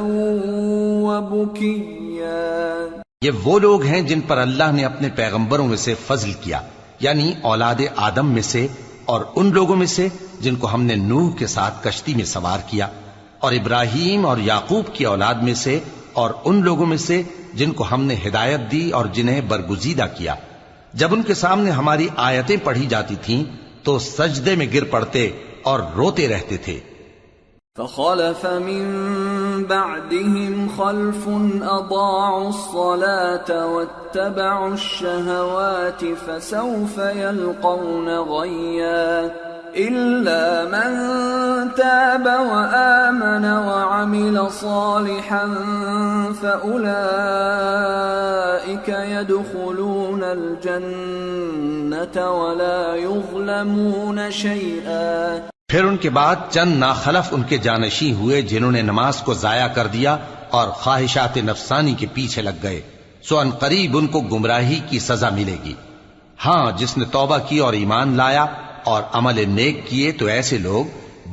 وبكيا. یہ وہ لوگ ہیں جن پر اللہ نے اپنے پیغمبروں میں سے فضل کیا، یعنی اولاد آدم میں سے، اور ان لوگوں میں سے جن کو ہم نے نوح کے ساتھ کشتی میں سوار کیا، اور ابراہیم اور یعقوب کی اولاد میں سے، اور ان لوگوں میں سے جن کو ہم نے ہدایت دی اور جنہیں برگزیدہ کیا. جب ان کے سامنے ہماری آیتیں پڑھی جاتی تھیں تو سجدے میں گر پڑتے اور روتے رہتے تھے. فخلف من بعدهم خلف أضاعوا الصلاة واتبعوا الشهوات فسوف يلقون غيا إلا من تاب وآمن وعمل صالحا فأولئك يدخلون الجنة ولا يظلمون شيئا. پھر ان کے بعد چند ناخلف ان کے جانشین ہوئے جنہوں نے نماز کو ضائع کر دیا اور خواہشات نفسانی کے پیچھے لگ گئے، سو ان قریب ان کو گمراہی کی سزا ملے گی. ہاں، جس نے توبہ کی اور ایمان لایا اور عمل نیک کیے تو ایسے لوگ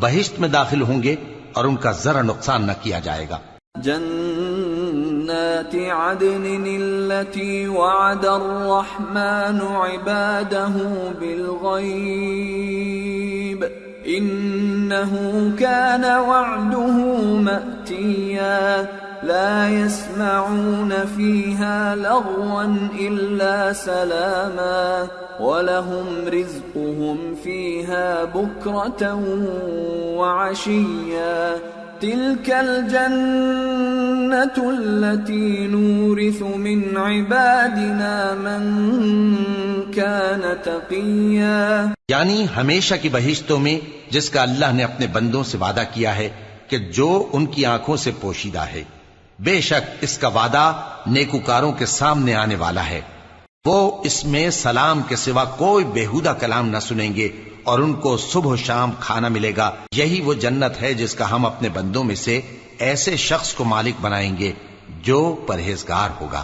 بہشت میں داخل ہوں گے اور ان کا ذرا نقصان نہ کیا جائے گا. جنات عدن التي وعد الرحمن عباده بالغيب إنه كان وعده مأتيا لا يسمعون فيها لغوا إلا سلاما ولهم رزقهم فيها بكرة وعشيا تلك الجنة التي نورث من عبادنا من كان تقيا. یعنی ہمیشہ کی بہشتوں میں جس کا اللہ نے اپنے بندوں سے وعدہ کیا ہے کہ جو ان کی آنکھوں سے پوشیدہ ہے، بے شک اس کا وعدہ نیکوکاروں کے سامنے آنے والا ہے. وہ اس میں سلام کے سوا کوئی بیہودہ کلام نہ سنیں گے اور ان کو صبح و شام کھانا ملے گا. یہی وہ جنت ہے جس کا ہم اپنے بندوں میں سے ایسے شخص کو مالک بنائیں گے جو پرہیزگار ہوگا.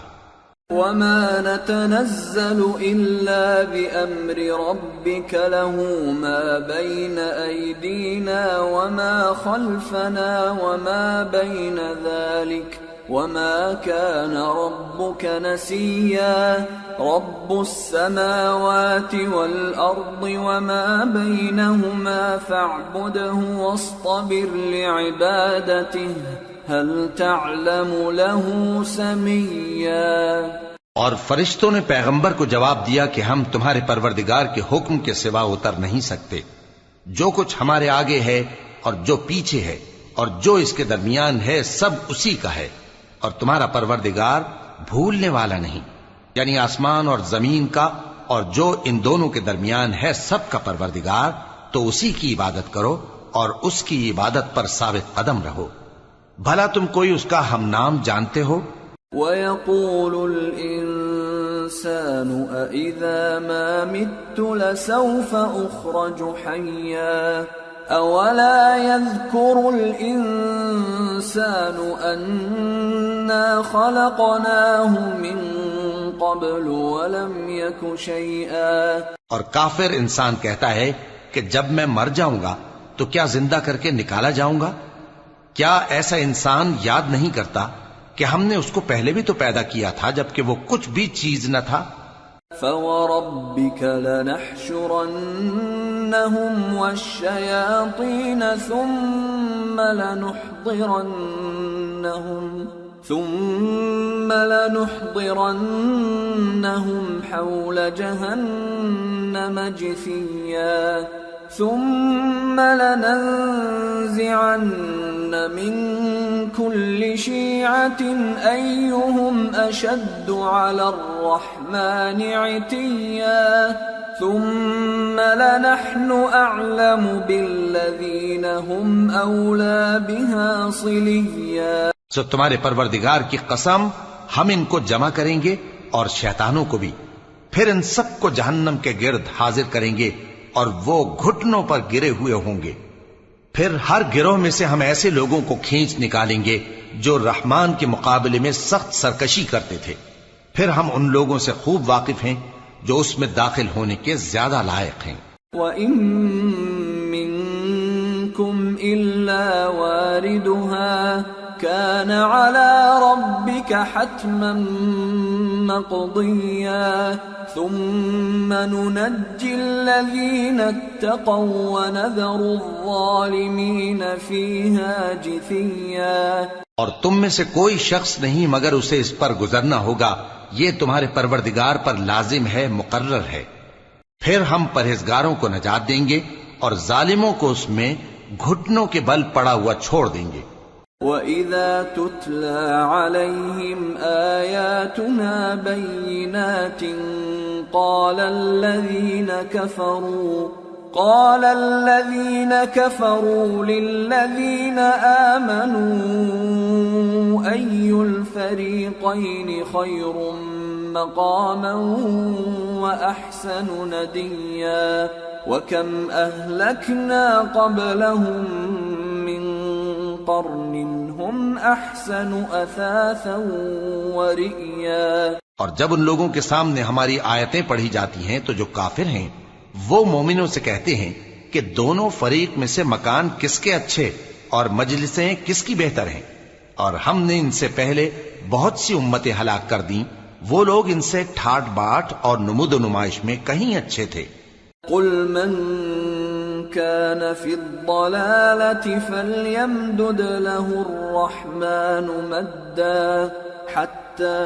وما نتنزل إلا بأمر ربك له ما بين أيدينا وما خلفنا وما بين ذلك وما كان ربك نسيا. رب السماوات والأرض وما بينهما فاعبده واصطبر لعبادته هل تعلم له سميا. اور فرشتوں نے پیغمبر کو جواب دیا کہ ہم تمہارے پروردگار کے حکم کے سوا اتر نہیں سکتے. جو کچھ ہمارے آگے ہے اور جو پیچھے ہے اور جو اس کے درمیان ہے سب اسی کا ہے، اور تمہارا پروردگار بھولنے والا نہیں. یعنی آسمان اور زمین کا اور جو ان دونوں کے درمیان ہے سب کا پروردگار، تو اسی کی عبادت کرو اور اس کی عبادت پر ثابت قدم رہو. بھلا تم کوئی اس کا ہم نام جانتے ہو؟ وَيَقُولُ الْإِنسَانُ الإنسان أإذا ما مت لسوف أخرج حيا أولا يذكر الإنسان أنا خلقناه من قبل ولم يك شيئا. اور کافر انسان کہتا ہے کہ جب میں مر جاؤں گا تو کیا زندہ کر کے نکالا جاؤں گا؟ کیا ایسا انسان یاد نہیں کرتا کہ ہم نے اس کو پہلے بھی تو پیدا کیا تھا جبکہ وہ کچھ بھی چیز نہ تھا؟ فَوَرَبِّكَ لَنَحْشُرَنَّهُمْ وَالشَّيَاطِينَ ثُمَّ لَنُحْضِرَنَّهُمْ حَوْلَ جَهَنَّمَ جِثِيًّا ثُمَّ لَنَنزِعَنَّ مِنْ كُلِّ شِيعَةٍ أَيُّهُمْ أَشَدُّ عَلَى الرَّحْمَنِ عِتِيًّا ثُمَّ لَنَحْنُ أَعْلَمُ بِالَّذِينَ هُمْ أَوْلَى بِهَا صِلِيًّا. سو تمہارے پروردگار کی قسم ہم ان کو جمع کریں گے اور شیطانوں کو بھی، پھر ان سب کو جہنم کے گرد حاضر کریں گے اور وہ گھٹنوں پر گرے ہوئے ہوں گے. پھر ہر گروہ میں سے ہم ایسے لوگوں کو کھینچ نکالیں گے جو رحمان کے مقابلے میں سخت سرکشی کرتے تھے. پھر ہم ان لوگوں سے خوب واقف ہیں جو اس میں داخل ہونے کے زیادہ لائق ہیں. وَإِن مِّنكُمْ إِلَّا وَارِدُهَا كَانَ عَلَى رَبِّكَ حَتْمًا مَّقْضِيًّا ثُمَّ نُنَجِّي الَّذِينَ اتَّقَوْا وَنَذَرُ الظَّالِمِينَ فِيهَا جِثِيًّا. اور تم میں سے کوئی شخص نہیں مگر اسے اس پر گزرنا ہوگا، یہ تمہارے پروردگار پر لازم ہے، مقرر ہے. پھر ہم پرہیزگاروں کو نجات دیں گے اور ظالموں کو اس میں گھٹنوں کے بل پڑا ہوا چھوڑ دیں گے. وَإِذَا تُتْلَى عَلَيْهِمْ آيَاتُنَا بَيِّنَاتٍ قَالَ الَّذِينَ كَفَرُوا لِلَّذِينَ آمَنُوا أَيُّ الْفَرِيقَيْنِ خَيْرٌ مَّقَامًا وَأَحْسَنُ نَدِيًّا وَكَمْ أَهْلَكْنَا قَبْلَهُم مِّن قَرْنٍ هُمْ أَحْسَنُ أَثَاثًا وَرِئْيًا. اور جب ان لوگوں کے سامنے ہماری آیتیں پڑھی جاتی ہیں تو جو کافر ہیں وہ مومنوں سے کہتے ہیں کہ دونوں فریق میں سے مکان کس کے اچھے اور مجلسیں کس کی بہتر ہیں، اور ہم نے ان سے پہلے بہت سی امتیں ہلاک کر دیں، وہ لوگ ان سے ٹھاٹ باٹ اور نمود و نمائش میں کہیں اچھے تھے. قُلْ مَنْ كَانَ فِي الضَّلَالَةِ فَلْيَمْدُدْ لَهُ الرَّحْمَنُ مَدًّا حَتَّى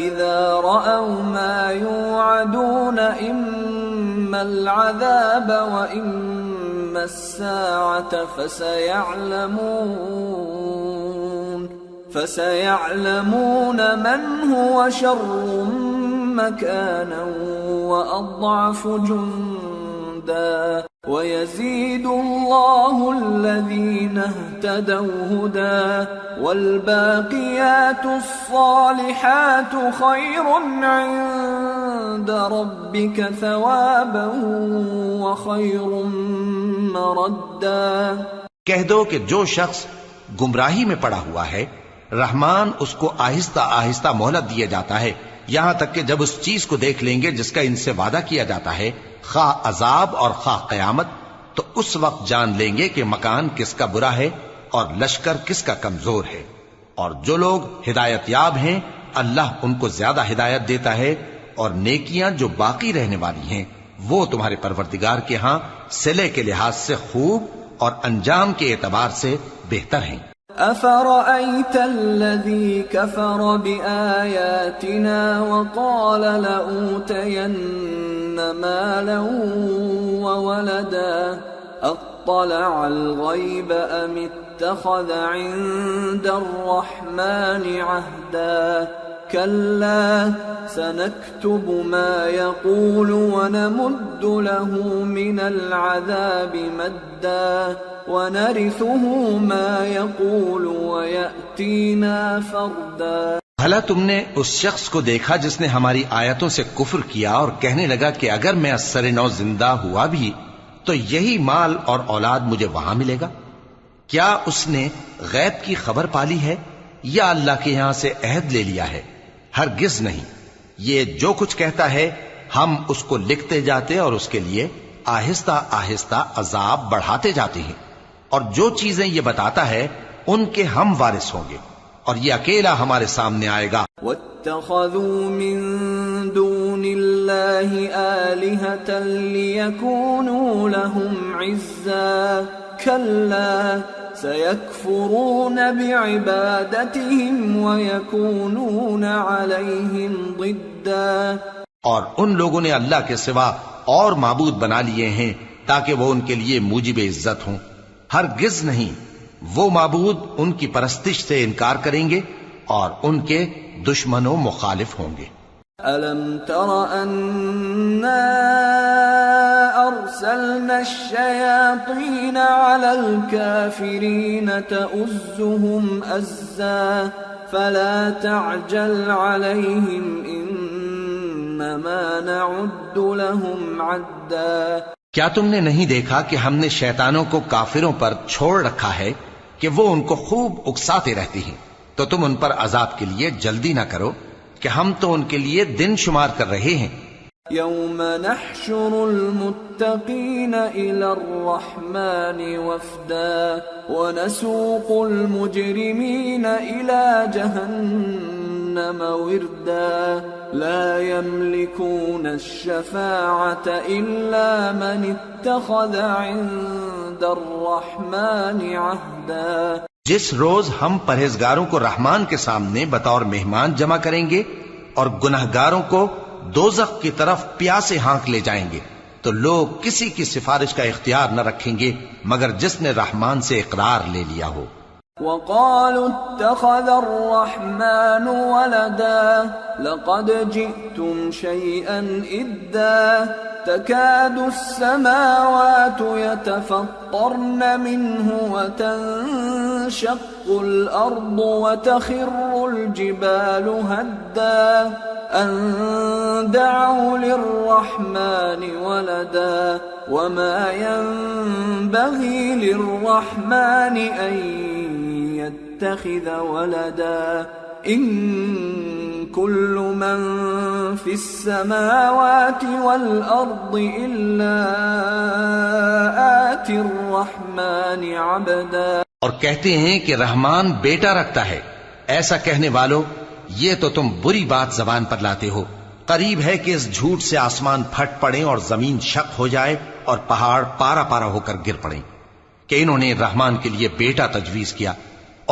إِذَا رَأَوْا مَا يُوعَدُونَ إِمَّا الْعَذَابَ وَإِمَّا السَّاعَةَ فَسَيَعْلَمُونَ مَنْ هُوَ شَرٌّ مَكَانًا وَأَضْعَفُ جُنْدًا وَيَزِيدُ اللَّهُ الَّذِينَ اهْتَدَوْا هُدًى وَالْبَاقِيَاتُ الصَّالِحَاتُ خَيْرٌ عِندَ رَبِّكَ ثَوَابًا وَخَيْرٌ مَّرَدًّا. کہہ دو کہ جو شخص گمراہی میں پڑا ہوا ہے رحمان اس کو آہستہ آہستہ مہلت دیا جاتا ہے، یہاں تک کہ جب اس چیز کو دیکھ لیں گے جس کا ان سے وعدہ کیا جاتا ہے، خواہ عذاب اور خواہ قیامت، تو اس وقت جان لیں گے کہ مکان کس کا برا ہے اور لشکر کس کا کمزور ہے. اور جو لوگ ہدایت یاب ہیں اللہ ان کو زیادہ ہدایت دیتا ہے، اور نیکیاں جو باقی رہنے والی ہیں وہ تمہارے پروردگار کے ہاں صلے کے لحاظ سے خوب اور انجام کے اعتبار سے بہتر ہیں. أَفَرَأَيْتَ الَّذِي كَفَرَ بِآيَاتِنَا وَقَالَ لَأُوتَيَنَّ مَالًا وَوَلَدًا أَطَّلَعَ الْغَيْبَ أَمِ اتَّخَذَ عِندَ الرَّحْمَنِ عَهْدًا. كَلَّا سَنَكْتُبُ مَا يَقُولُ وَنَمُدُّ لَهُ مِنَ الْعَذَابِ مَدًّا وَنَرِثُهُ مَا يَقُولُ وَيَأْتِينَا فَرْدًا. بھلا تم نے اس شخص کو دیکھا جس نے ہماری آیتوں سے کفر کیا اور کہنے لگا کہ اگر میں اثر نو زندہ ہوا بھی تو یہی مال اور اولاد مجھے وہاں ملے گا؟ کیا اس نے غیب کی خبر پالی ہے یا اللہ کے یہاں سے عہد لے لیا ہے؟ ہرگز نہیں، یہ جو کچھ کہتا ہے ہم اس کو لکھتے جاتے اور اس کے لیے آہستہ آہستہ عذاب بڑھاتے جاتے ہیں، اور جو چیزیں یہ بتاتا ہے ان کے ہم وارث ہوں گے، اور یہ اکیلا ہمارے سامنے آئے گا۔ واتخذوا من دون الله آلهة ليكونوا لهم عزا كلا سيكفرون بعبادتهم ويكونون عليهم ضدا۔ اور ان لوگوں نے اللہ کے سوا اور معبود بنا لیے ہیں تاکہ وہ ان کے لیے موجب عزت ہوں، ہرگز نہیں، وہ معبود ان کی پرستش سے انکار کریں گے اور ان کے دشمن و مخالف ہوں گے۔ أَلَمْ تَرَ أَنَّا أَرْسَلْنَا الشَّيَاطِينَ عَلَى الْكَافِرِينَ تَؤُزُّهُمْ أَزًّا فَلَا تَعْجَلْ عَلَيْهِمْ إِنَّمَا نَعُدُّ لَهُمْ عَدًّا۔ کیا تم نے نہیں دیکھا کہ ہم نے شیطانوں کو کافروں پر چھوڑ رکھا ہے کہ وہ ان کو خوب اکساتے رہتی ہیں، تو تم ان پر عذاب کے لیے جلدی نہ کرو کہ ہم تو ان کے لیے دن شمار کر رہے ہیں۔ يوم نحشر المتقين إلى الرحمن وفدا ونسوق المجرمين إلى جهنم وردا لا يملكون الشفاعة إلا من اتخذ عند الرحمن عهدا۔ جس روز ہم پرہیزگاروں کو رحمان کے سامنے بطور مہمان جمع کریں گے اور گناہگاروں کو دوزخ کی طرف پیاسے ہانک لے جائیں گے، تو لوگ کسی کی سفارش کا اختیار نہ رکھیں گے مگر جس نے رحمان سے اقرار لے لیا ہو۔ وقالوا اتخذ الرحمن ولدا لقد جئتم شيئا إدا تكاد السماوات يتفطرن منه وتنشق الأرض وتخر الجبال هدا أن دعوا للرحمن ولدا وما ينبغي للرحمن أن يتخذ ولدا إن كل من في السماوات والأرض إلا آتي الرحمن عبدا۔ اور کہتے ہیں کہ رحمان بیٹا رکھتا ہے، ایسا کہنے والوں یہ تو تم بری بات زبان پر لاتے ہو۔ قریب ہے کہ اس جھوٹ سے آسمان پھٹ پڑے اور زمین شق ہو جائے اور پہاڑ پارا پارا ہو کر گر پڑیں کہ انہوں نے رحمان کے لیے بیٹا تجویز کیا،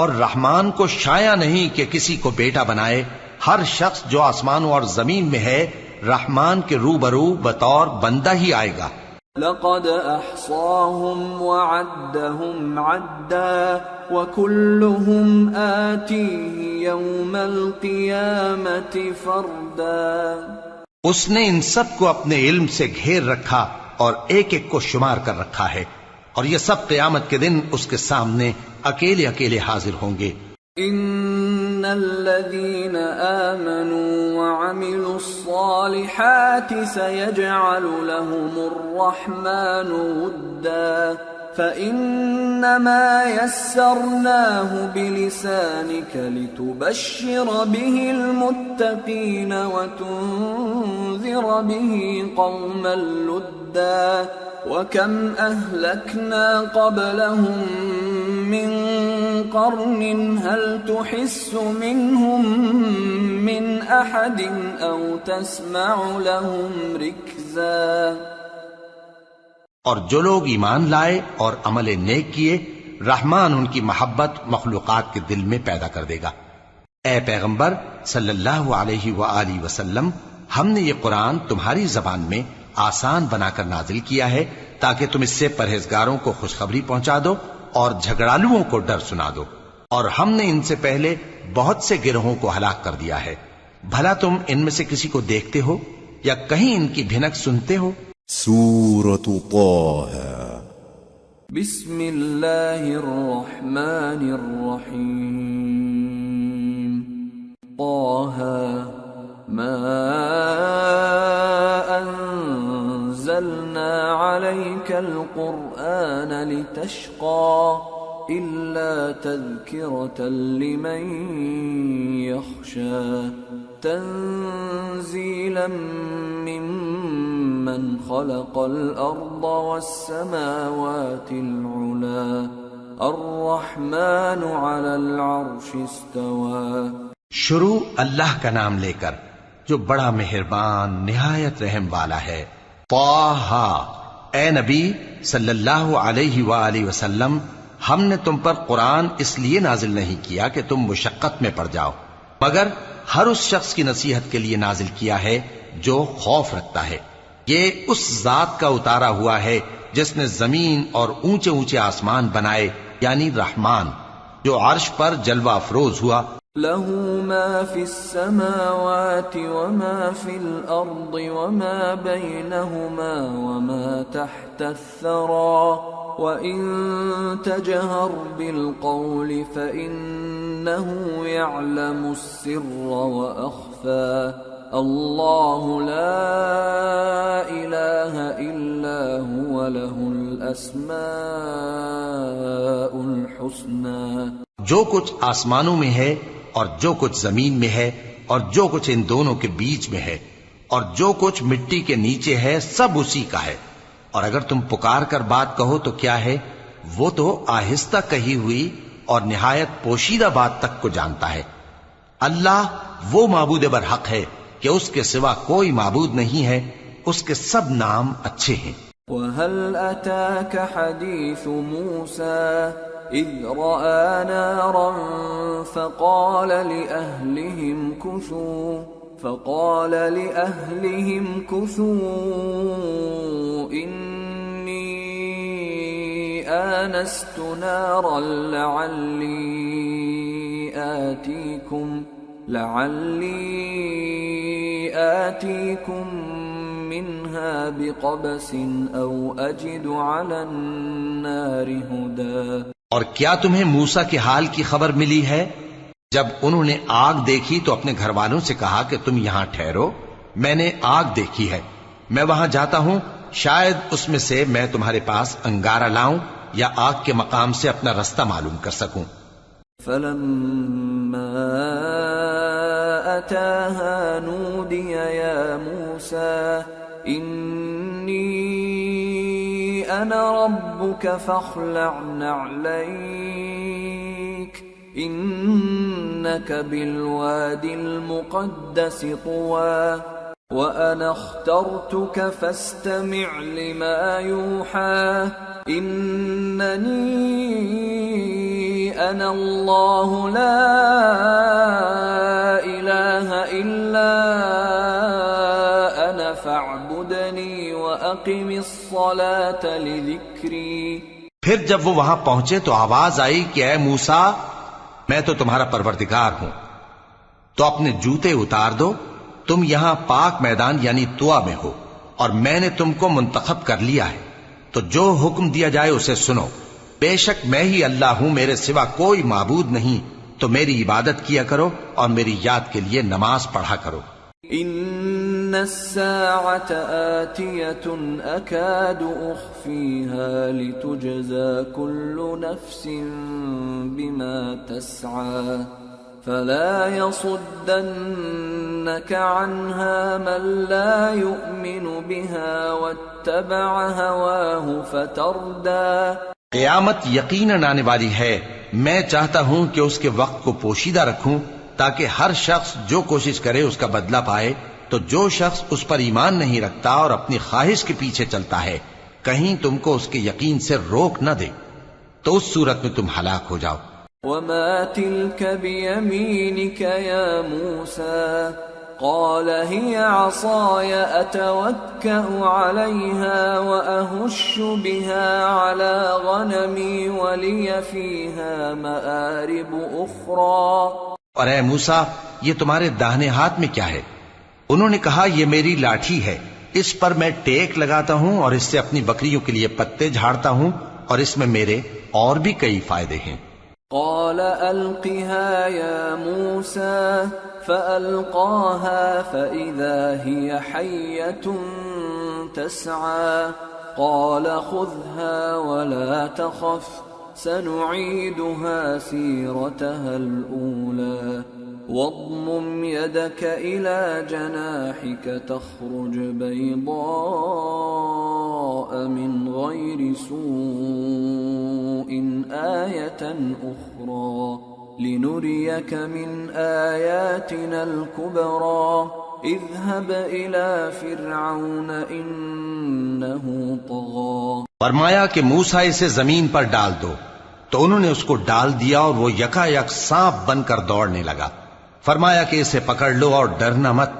اور رحمان کو شایع نہیں کہ کسی کو بیٹا بنائے۔ ہر شخص جو آسمانوں اور زمین میں ہے رحمان کے روبرو بطور بندہ ہی آئے گا۔ لقد احصاهم وعدهم عدا وكلهم آتيه يوم القيامة فردا۔ اس نے ان سب کو اپنے علم سے گھیر رکھا اور ایک ایک کو شمار کر رکھا ہے، اور یہ سب قیامت کے دن اس کے سامنے اکیلے اکیلے حاضر ہوں گے۔ ان الذين آمنوا وعملوا الصالحات سيجعل لهم الرحمن ودا فإنما يسرناه بلسانك لتبشر به المتقين وتنذر به قوما لدا وكم أهلكنا قبلهم من قرن هل تحس منهم من أحد أو تسمع لهم ركزا۔ اور جو لوگ ایمان لائے اور عمل نیک کیے رحمان ان کی محبت مخلوقات کے دل میں پیدا کر دے گا۔ اے پیغمبر صلی اللہ علیہ وآلہ وسلم، ہم نے یہ قرآن تمہاری زبان میں آسان بنا کر نازل کیا ہے تاکہ تم اس سے پرہیزگاروں کو خوشخبری پہنچا دو اور جھگڑالوؤں کو ڈر سنا دو، اور ہم نے ان سے پہلے بہت سے گروہوں کو ہلاک کر دیا ہے۔ بھلا تم ان میں سے کسی کو دیکھتے ہو یا کہیں ان کی بھنک سنتے ہو؟ سورة طه بسم اللہ الرحمن الرحیم طه القرآن لتشقى إلا تذكرة لمن يخشى تنزيلا ممن خلق الأرض والسماوات العلا الرحمن على العرش استوى۔ شروع اللہ کا نام لے کر جو بڑا مہربان نہایت رحم والا ہے۔ طٰہٰ، اے نبی صلی اللہ علیہ وآلہ وسلم، ہم نے تم پر قرآن اس لیے نازل نہیں کیا کہ تم مشقت میں پڑ جاؤ، مگر ہر اس شخص کی نصیحت کے لیے نازل کیا ہے جو خوف رکھتا ہے۔ یہ اس ذات کا اتارا ہوا ہے جس نے زمین اور اونچے اونچے آسمان بنائے، یعنی رحمان، جو عرش پر جلوہ افروز ہوا۔ له ما في السماوات وما في الأرض وما بينهما وما تحت الثرى وإن تجهر بالقول فإنه يعلم السر وأخفى الله لا إله إلا هو له الأسماء الحسنى۔ جو کچھ آسمانوں میں ہے اور جو کچھ زمین میں ہے اور جو کچھ ان دونوں کے بیچ میں ہے اور جو کچھ مٹی کے نیچے ہے، سب اسی کا ہے۔ اور اگر تم پکار کر بات کہو تو کیا ہے، وہ تو آہستہ کہی ہوئی اور نہایت پوشیدہ بات تک کو جانتا ہے۔ اللہ وہ معبود برحق ہے کہ اس کے سوا کوئی معبود نہیں ہے، اس کے سب نام اچھے ہیں۔ وَهَلْ أَتَاكَ حَدِيثُ مُوسَى إِذْ رَأَى نَارًا فَقَالَ لِأَهْلِهِمْ كُثُوا إِنِّي آنَسْتُ نَارًا لَعَلِّي آتِيكُمْ منها بقبس او اجد على النار هدى۔ اور کیا تمہیں موسیٰ کے حال کی خبر ملی ہے؟ جب انہوں نے آگ دیکھی تو اپنے گھر والوں سے کہا کہ تم یہاں ٹھہرو، میں نے آگ دیکھی ہے، میں وہاں جاتا ہوں، شاید اس میں سے میں تمہارے پاس انگارہ لاؤں یا آگ کے مقام سے اپنا رستہ معلوم کر سکوں۔ فلما أتاها نودي يا موسى إني أنا ربك فاخلع نعليك إنك بالواد المقدس طوى وأنا اخترتك فاستمع لما يوحى إنني أنا الله لا إله إلا أنا فاعبدني وأقم الصلاة لذكري۔ پھر جب وہ وہاں پہنچے تو آواز آئی کہ اے موسیٰ، میں تو تمہارا پروردگار ہوں، تو اپنے جوتے اتار دو، تم یہاں پاک میدان یعنی طوا میں ہو اور میں نے تم کو منتخب کر لیا ہے، تو جو حکم دیا جائے اسے سنو، بے شک میں ہی اللہ ہوں، میرے سوا کوئی معبود نہیں، تو میری عبادت کیا کرو اور میری یاد کے لیے نماز پڑھا کرو۔ ان الساعة آتية اكاد اخفيها لتجزى كل نفس بما تسعى فلا يصدنك عنها من لا يؤمن بها واتبع هواه فتردى۔ قیامت یقیناً آنے والی ہے، میں چاہتا ہوں کہ اس کے وقت کو پوشیدہ رکھوں تاکہ ہر شخص جو کوشش کرے اس کا بدلہ پائے، تو جو شخص اس پر ایمان نہیں رکھتا اور اپنی خواہش کے پیچھے چلتا ہے کہیں تم کو اس کے یقین سے روک نہ دے تو اس صورت میں تم ہلاک ہو جاؤ۔ وما تلك بيمينك يا موسى قال هي عصاي أتوكأ عليها وأهش بها على غنمي ولي فيها مآرب أخرى۔ اور اے موسیٰ، یہ تمہارے داہنے ہاتھ میں کیا ہے؟ انہوں نے کہا یہ میری لاٹھی ہے، اس پر میں ٹیک لگاتا ہوں اور اس سے اپنی بکریوں کے لیے پتے جھاڑتا ہوں اور اس میں میرے اور بھی کئی فائدے ہیں۔ قال ألقها يا موسى فألقاها فإذا هي حية تسعى قال خذها ولا تخف سنعيدها سيرتها الأولى واضمم يدك إلى جناحك تخرج بيضاء من غير سوء آية أخرى لنريك من آياتنا الكبرى اذهب إلى فرعون إنه طغى. فرمایا کہ موسیٰ اسے زمین پر ڈال دو، تو انہوں نے اس کو ڈال دیا اور وہ یکا یک سانپ بن کر دوڑنے لگا۔ فرمایا کہ اسے پکڑ لو اور ڈرنا مت،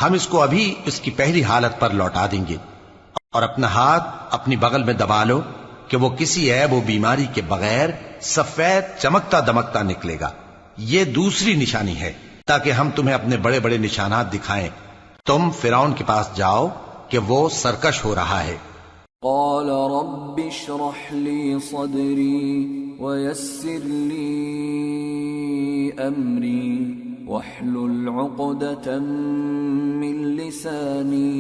ہم اس کو ابھی اس کی پہلی حالت پر لوٹا دیں گے، اور اپنا ہاتھ اپنی بغل میں دبا لو کہ وہ کسی عیب و بیماری کے بغیر سفید چمکتا دمکتا نکلے گا۔ یہ دوسری نشانی ہے تاکہ ہم تمہیں اپنے بڑے بڑے نشانات دکھائیں۔ تم فرعون کے پاس جاؤ کہ وہ سرکش ہو رہا ہے۔ قال رب اشرح لي صدري ويسر لي أمري واحلل عقدة من لساني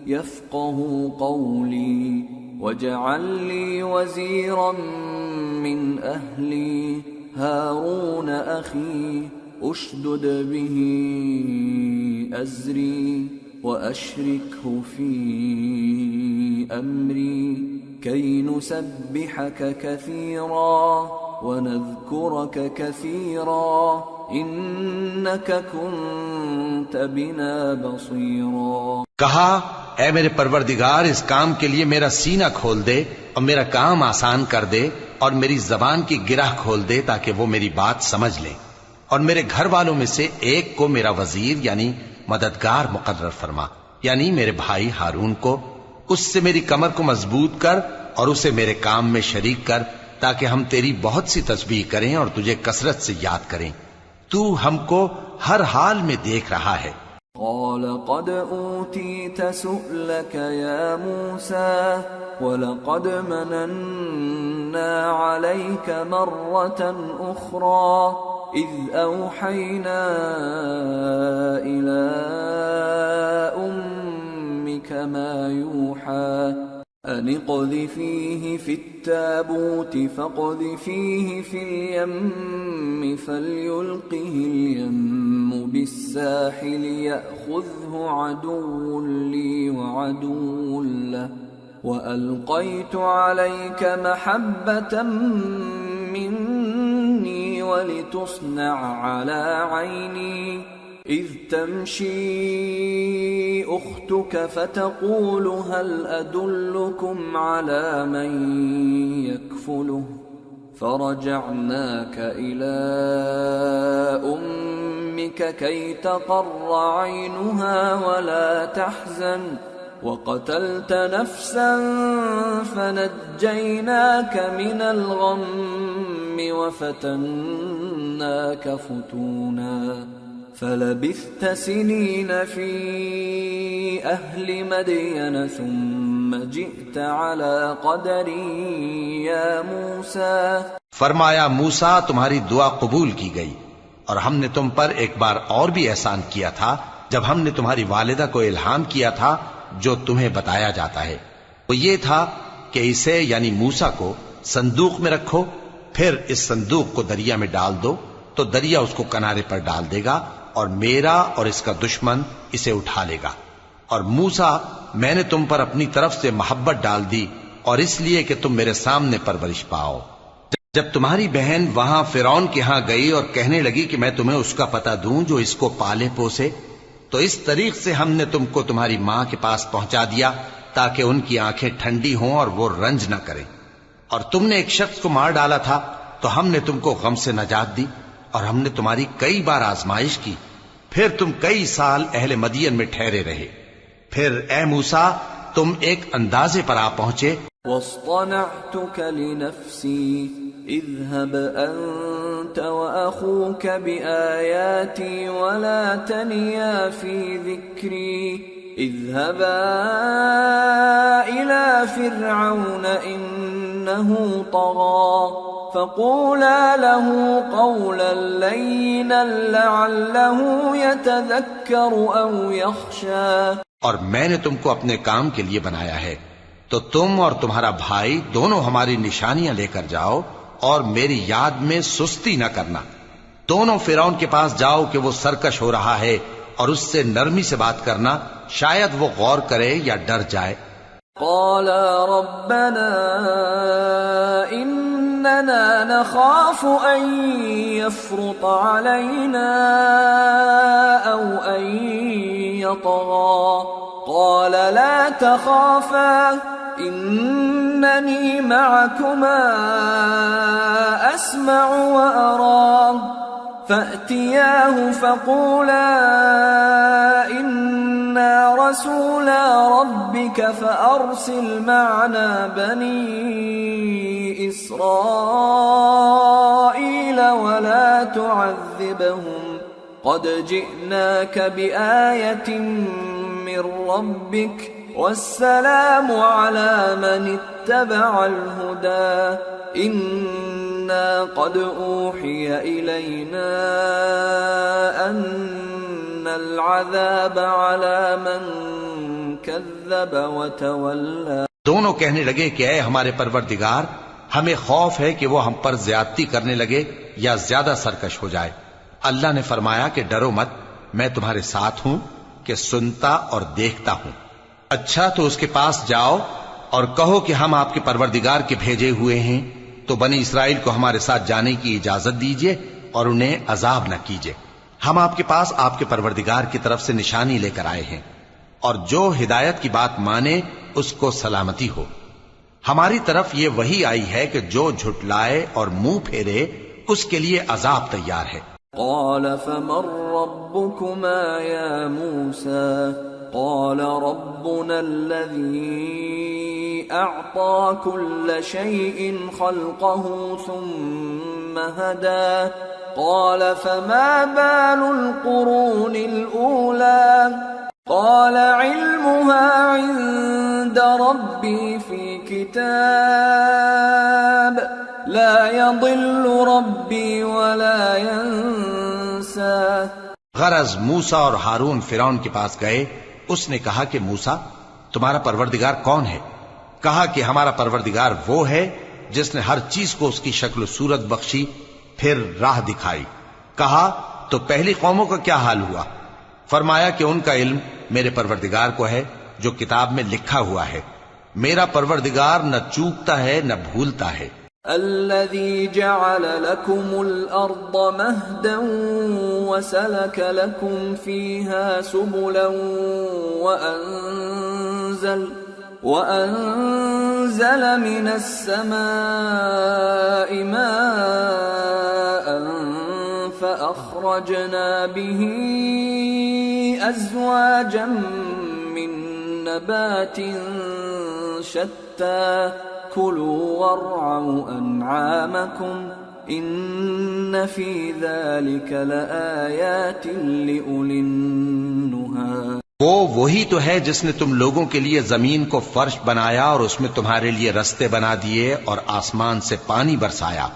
يفقه قولي واجعل لي وزيرا من أهلي هارون أخي اشدد به أزري وأشركه في أمري كي نسبحك كثيرا ونذكرك كثيرا إنك كنت بنا بصيرا۔ کہا اے میرے پروردگار، اس کام کے لیے میرا سینہ کھول دے اور میرا کام آسان کر دے اور میری زبان کی گرہ کھول دے تاکہ وہ میری بات سمجھ لے، اور میرے گھر والوں میں سے ایک کو میرا وزیر یعنی مددگار مقرر فرما، یعنی میرے بھائی ہارون کو۔ اس سے میری کمر کو مضبوط کر اور اسے میرے کام میں شریک کر تاکہ ہم تیری بہت سی تسبیح کریں اور تجھے کثرت سے یاد کریں۔ تو ہم کو ہر حال میں دیکھ رہا ہے۔ قال قد أوتيت سؤلك يا موسى ولقد مننا عليك مرة أخرى إذ أوحينا إلى أمك ما يوحى أن اقذفيه في التابوت فاقذفيه في اليم فليلقه اليم بالساحل يأخذه عدو لي وعدو له وألقيت عليك محبة مني ولتصنع على عيني إذ تمشي أختك فتقول هل أدلكم على من يكفله فرجعناك إلى أمك كي تقر عينها ولا تحزن وقتلت نفسا فنجيناك من الغم وفتناك فتونا فلبثت سنين في أهل مدين ثم جئت على قدري يا موسى۔ فرمایا موسیٰ تمہاری دعا قبول کی گئی، اور ہم نے تم پر ایک بار اور بھی احسان کیا تھا جب ہم نے تمہاری والدہ کو الہام کیا تھا جو تمہیں بتایا جاتا ہے۔ وہ یہ تھا کہ اسے یعنی موسیٰ کو صندوق میں رکھو، پھر اس صندوق کو دریا میں ڈال دو تو دریا اس کو کنارے پر ڈال دے گا اور میرا اور اس کا دشمن اسے اٹھا لے گا۔ اور موسیٰ میں نے تم پر اپنی طرف سے محبت ڈال دی اور اس لیے کہ تم میرے سامنے پرورش پاؤ۔ جب تمہاری بہن وہاں فرعون کے ہاں گئی اور کہنے لگی کہ میں تمہیں اس کا پتہ دوں جو اس کو پالے پوسے، تو اس طریق سے ہم نے تم کو تمہاری ماں کے پاس پہنچا دیا تاکہ ان کی آنکھیں ٹھنڈی ہوں اور وہ رنج نہ کریں۔ اور تم نے ایک شخص کو مار ڈالا تھا تو ہم نے تم کو غم سے نجات دی، اور ہم نے تمہاری کئی بار آزمائش کی، پھر تم کئی سال اہل مدین میں ٹھہرے رہے۔ پھر اے موسیٰ تم ایک اندازے پر آ پہنچے۔ واصطنعتك لنفسي اذهب أنت وأخوك بآياتي ولا تنيا في ذكري اذهبا إلى فرعون إنه طغى فقولا له قولا لينا لعله يتذكر أو يخشى۔ اور میں نے تم کو اپنے کام کے لیے بنایا ہے، تو تم اور تمہارا بھائی دونوں ہماری نشانیاں لے کر جاؤ اور میری یاد میں سستی نہ کرنا. دونوں فرعون کے پاس جاؤ کہ وہ سرکش ہو رہا ہے، اور اس سے نرمی سے بات کرنا، شاید وہ غور کرے یا ڈر جائے. قالا ربنا إننا نخاف أن يفرط علينا أو أن يطغى قال لا تخافا إنني معكما أسمع وأرى فأتياه فقولا إنا رسولا ربك فأرسل معنا بني إسرائيل ولا تعذبهم قد جئناك بآية من ربك والسلام على من اتبع الهدى إنا قد أوحي إلينا أن العذاب على من كذب وتولى. دونوں کہنے لگے کہ اے ہمارے پروردگار، ہمیں خوف ہے کہ وہ ہم پر زیادتی کرنے لگے یا زیادہ سرکش ہو جائے. اللہ نے فرمایا کہ ڈرو مت، میں تمہارے ساتھ ہوں کہ سنتا اور دیکھتا ہوں. اچھا تو اس کے پاس جاؤ اور کہو کہ ہم آپ کے پروردگار کے بھیجے ہوئے ہیں، تو بنی اسرائیل کو ہمارے ساتھ جانے کی اجازت دیجیے اور انہیں عذاب نہ کیجیے. ہم آپ کے پاس آپ کے پروردگار کی طرف سے نشانی لے کر آئے ہیں، اور جو ہدایت کی بات مانے اس کو سلامتی ہو. ہماری طرف یہ وحی آئی ہے کہ جو جھٹلائے اور منہ پھیرے اس کے لیے عذاب تیار ہے. قال فمن ربكما يا موسى قال ربنا الذي أعطى كل شيء خلقه ثم هدى قال فما بال القرون الأولى قال علمها عند ربي في كتاب لا يضل ربي ولا ينسى. غرض موسیٰ اور ہارون فرعون کے پاس گئے. اس نے کہا کہ موسیٰ تمہارا پروردگار کون ہے؟ کہا کہ ہمارا پروردگار وہ ہے جس نے ہر چیز کو اس کی شکل و صورت بخشی، پھر راہ دکھائی. کہا تو پہلی قوموں کا کیا حال ہوا؟ فرمایا کہ ان کا علم میرے پروردگار کو ہے جو کتاب میں لکھا ہوا ہے. میرا پروردگار نہ چوکتا ہے نہ بھولتا ہے. الذي جعل لكم الأرض مهدا وسلك لكم فيها سبلا وأنزل من السماء ماء فأخرجنا به أزواجا من نبات شتى كلوا وارعوا أنعامكم إن في ذلك لآيات لأولي النهى. وہ وہی تو ہے جس نے تم لوگوں کے لیے زمین کو فرش بنایا اور اس میں تمہارے لیے رستے بنا دیے اور آسمان سے پانی برسایا،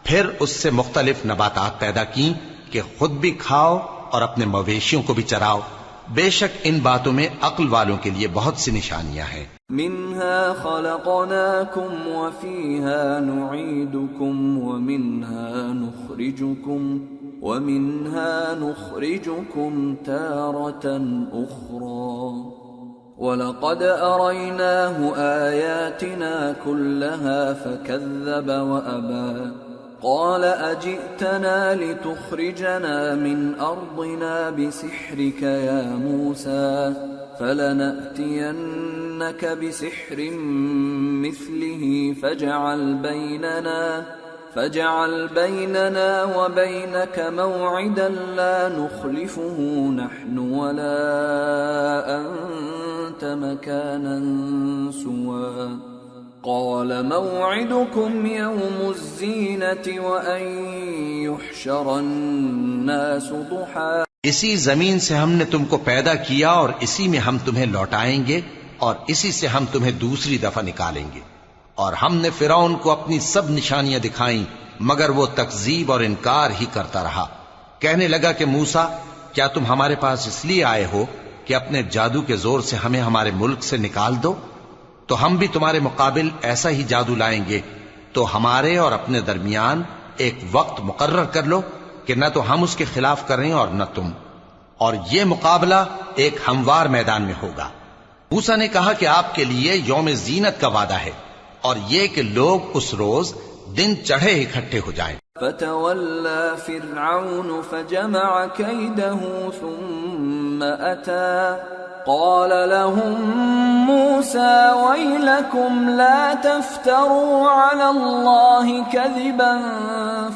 پھر اس سے مختلف نباتات پیدا کی کہ خود بھی کھاؤ اور اپنے مویشیوں کو بھی چراؤ. بے شک ان باتوں میں عقل والوں کے لیے بہت سی نشانیاں ہیں. منها خلقناكم وفيها نعيدكم ومنها نخرجكم تارة أخرى ولقد أريناه آياتنا كلها فكذب وأبى قال أجئتنا لتخرجنا من أرضنا بسحرك يا موسى فلنأتينك بسحر مثله فاجعل بيننا وبينك موعدا لا نخلفه نحن ولا أنت مكانا سوى قال موعدكم يوم الزينة وأن يحشر الناس ضحى. اسی زمین سے ہم نے تم کو پیدا کیا اور اسی میں ہم تمہیں لوٹائیں گے اور اسی سے ہم تمہیں دوسری دفعہ نکالیں گے. اور ہم نے فرعون کو اپنی سب نشانیاں دکھائیں مگر وہ تکذیب اور انکار ہی کرتا رہا. کہنے لگا کہ موسیٰ کیا تم ہمارے پاس اس لیے آئے ہو کہ اپنے جادو کے زور سے ہمیں ہمارے ملک سے نکال دو؟ تو ہم بھی تمہارے مقابل ایسا ہی جادو لائیں گے، تو ہمارے اور اپنے درمیان ایک وقت مقرر کر لو کہ نہ تو ہم اس کے خلاف کریں اور نہ تم، اور یہ مقابلہ ایک ہموار میدان میں ہوگا۔ موسیٰ نے کہا کہ آپ کے لیے یوم زینت کا وعدہ ہے، اور یہ کہ لوگ اس روز دن چڑھے اکٹھے ہو جائیں۔ فتولى فرعون فجمع كيده ثم أتى قال لهم موسى ويلكم لا تفتروا على الله كذبا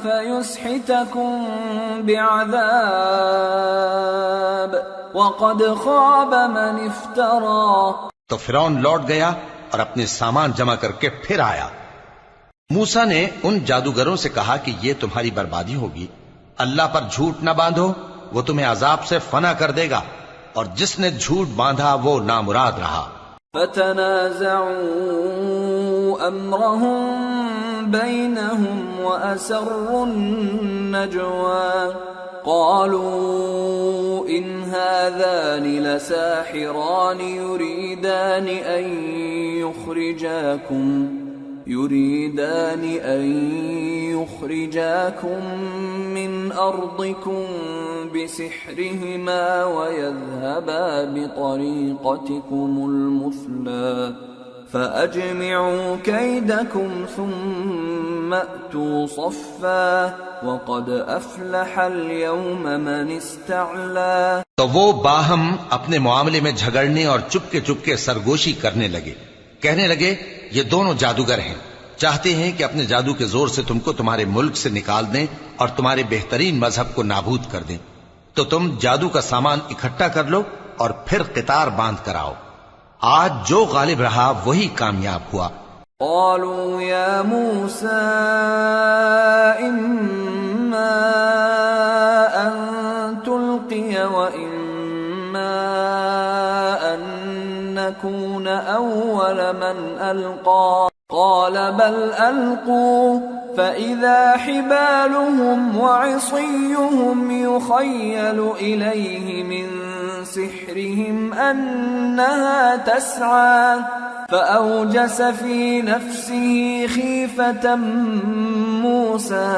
فيسحتكم بعذاب وقد خاب من افترى۔ تو فرعون لوٹ گیا اور اپنے سامان جمع کر کے پھر آیا۔ موسیٰ نے ان جادوگروں سے کہا کہ یہ تمہاری بربادی ہوگی، اللہ پر جھوٹ نہ باندھو، وہ تمہیں عذاب سے فنا کر دے گا، اور جس نے جھوٹ باندھا وہ نامراد رہا۔ فتنازعوا امرهم بينهم واسروا النجوى قالوا ان هذان لساحران يريدان أن يخرجاكم من أرضكم بسحرهما ويذهبا بطريقتكم المثلى فأجمعوا كيدكم ثم أتوا صفا وقد أفلح اليوم من استعلى۔ تو وہ باہم اپنے معاملے میں جھگڑنے اور چپکے سرگوشی کرنے لگے، کہنے لگے یہ دونوں جادوگر ہیں، چاہتے ہیں کہ اپنے جادو کے زور سے تم کو تمہارے ملک سے نکال دیں اور تمہارے بہترین مذہب کو نابود کر دیں، تو تم جادو کا سامان اکٹھا کر لو اور پھر قطار باندھ کر آؤ۔ آج جو غالب رہا وہی کامیاب ہوا۔ قالوا يا موسى إما أن تلقي وإما أن نكون أول من ألقى قال بل ألقوا فإذا حبالهم وعصيهم يخيل إليه من سحرهم أنها تسعى فأوجس في نفسه خيفة موسى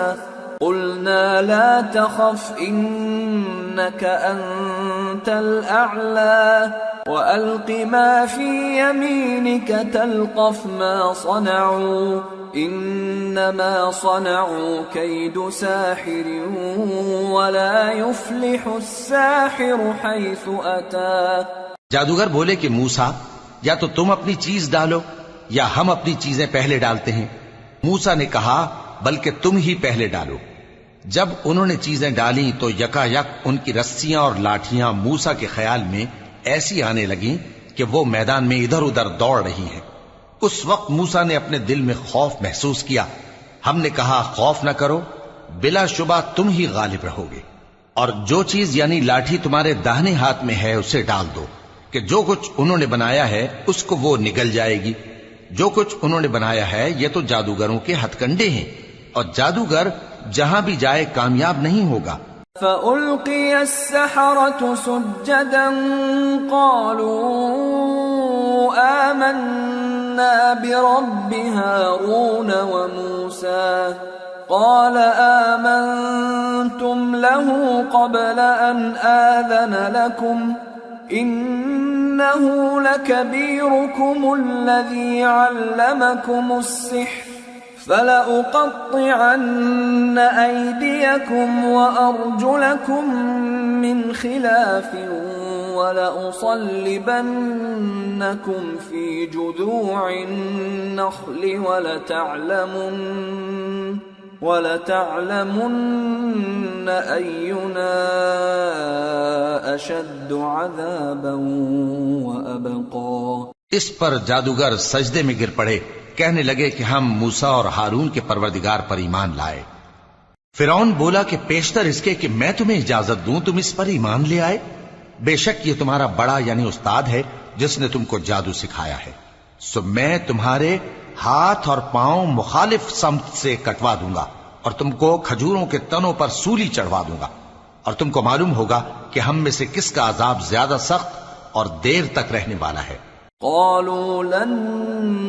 قلنا لا تخف إنك أنت الأعلى وألق ما في يمينك تلقف ما صنعوا إنما صنعوا كيد ساحر ولا يفلح الساحر حيث أتى۔ جادوگر بولے کہ موسیٰ یا تو تم اپنی چیز ڈالو یا ہم اپنی چیزیں پہلے ڈالتے ہیں۔ موسیٰ نے کہا بلکہ تم ہی پہلے ڈالو۔ جب انہوں نے چیزیں ڈالیں تو یکا یک ان کی رسیاں اور لاٹھیاں موسیٰ کے خیال میں ایسی آنے لگیں کہ وہ میدان میں ادھر ادھر دوڑ رہی ہیں۔ اس وقت موسیٰ نے اپنے دل میں خوف محسوس کیا۔ ہم نے کہا خوف نہ کرو، بلا شبہ تم ہی غالب رہو گے، اور جو چیز یعنی لاٹھی تمہارے داہنے ہاتھ میں ہے اسے ڈال دو کہ جو کچھ انہوں نے بنایا ہے اس کو وہ نگل جائے گی۔ جو کچھ انہوں نے بنایا ہے یہ تو جادوگروں کے ہتھ کنڈے ہیں، اور جادوگر جہاں بھی جائے کامیاب نہیں ہوگا۔ فألقي السحرة سجدا قالوا آمنا برب هارون وموسى قال آمنتم له قبل أن آذن لكم إنه لكبيركم الذي علمكم السحر فلأقطعن أيديكم وأرجلكم من خلاف ولأصلبنكم في جذوع النخل ولتعلمن أينا أشد عذابا وأبقى۔ اس پر جادوگر سجدے میں گر پڑے، کہنے لگے کہ ہم موسیٰ اور ہارون کے پروردگار پر ایمان لائے۔ فرعون بولا کہ پیشتر اس کے کہ میں تمہیں اجازت دوں تم اس پر ایمان لے آئے، بے شک یہ تمہارا بڑا یعنی استاد ہے جس نے تم کو جادو سکھایا ہے، سو میں تمہارے ہاتھ اور پاؤں مخالف سمت سے کٹوا دوں گا اور تم کو کھجوروں کے تنوں پر سولی چڑھوا دوں گا، اور تم کو معلوم ہوگا کہ ہم میں سے کس کا عذاب زیادہ سخت اور دیر تک رہنے والا ہے۔ قالوا لن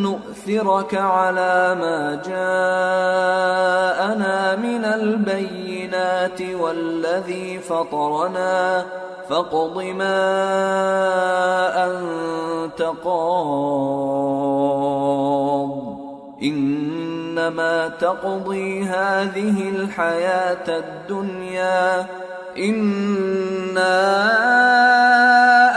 نؤثرك على ما جاءنا من البينات والذي فطرنا فاقض ما أنت قاض إنما تقضي هذه الحياة الدنيا إنا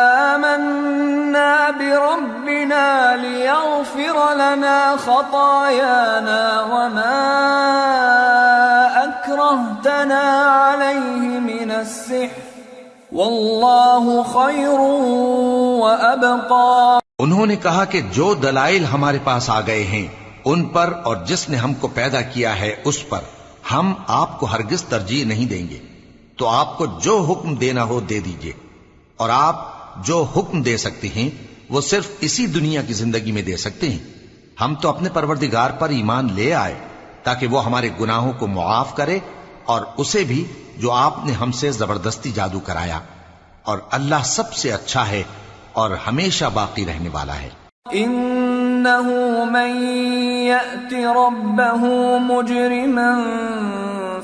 آمنا بربنا ليغفر لنا خطايانا وما أكرهتنا عليه من السحر واللہ خیر وابقى۔ انہوں نے کہا کہ جو دلائل ہمارے پاس آ گئے ہیں ان پر اور جس نے ہم کو پیدا کیا ہے اس پر ہم آپ کو ہرگز ترجیح نہیں دیں گے، تو آپ کو جو حکم دینا ہو دے دیجئے، اور آپ جو حکم دے سکتے ہیں وہ صرف اسی دنیا کی زندگی میں دے سکتے ہیں۔ ہم تو اپنے پروردگار پر ایمان لے آئے تاکہ وہ ہمارے گناہوں کو معاف کرے اور اسے بھی جو آپ نے ہم سے زبردستی جادو کرایا، اور اللہ سب سے اچھا ہے اور ہمیشہ باقی رہنے والا ہے۔ انه من يأت ربه مجرما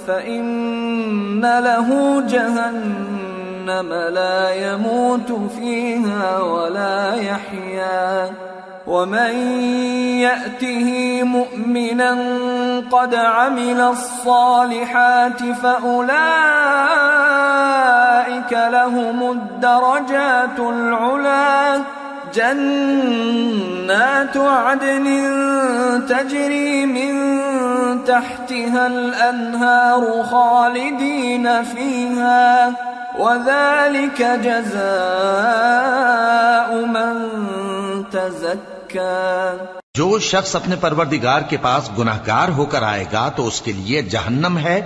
فإن له جهنم لا يموت فيها ولا يحيا ومن يأته مؤمنا قد عمل الصالحات فأولئك لهم الدرجات العلى جنات عدن تجري من تحتها الأنهار خالدين فيها وذلك جزاء من تزكى۔ جو شخص اپنے پروردگار کے پاس گناہگار ہو کر آئے گا تو اس کے لیے جہنم ہے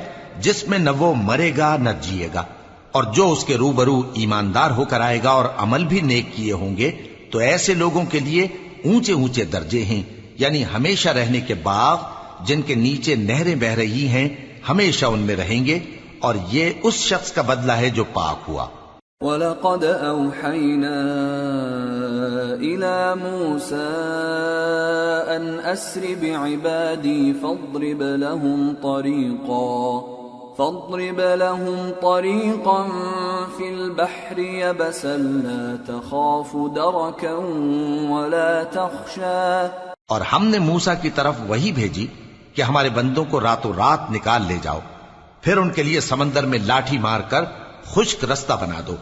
جس میں نہ وہ مرے گا نہ جیے گا، اور جو اس کے روبرو ایماندار ہو کر آئے گا اور عمل بھی نیک کیے ہوں گے تو ایسے لوگوں کے لیے اونچے اونچے درجے ہیں، یعنی ہمیشہ رہنے کے باغ جن کے نیچے نہریں بہ رہی ہیں، ہمیشہ ان میں رہیں گے، اور یہ اس شخص کا بدلہ ہے جو پاک ہوا۔ وَلَقَدْ أَوْحَيْنَا إِلَى مُوسَىٰ أَنْ أَسْرِ بِعِبَادِي فَاضْرِبْ لَهُمْ طَرِيقًا فِي الْبَحْرِ يَبَسًا لَا تَخَافُ دَرَكًا وَلَا تَخْشَىٰ۔ اور ہم نے موسیٰ کی طرف وہی بھیجی کہ ہمارے بندوں کو راتوں رات نکال لے جاؤ، پھر ان کے لیے سمندر میں لاٹھی مار کر خشک رستہ بنا دو،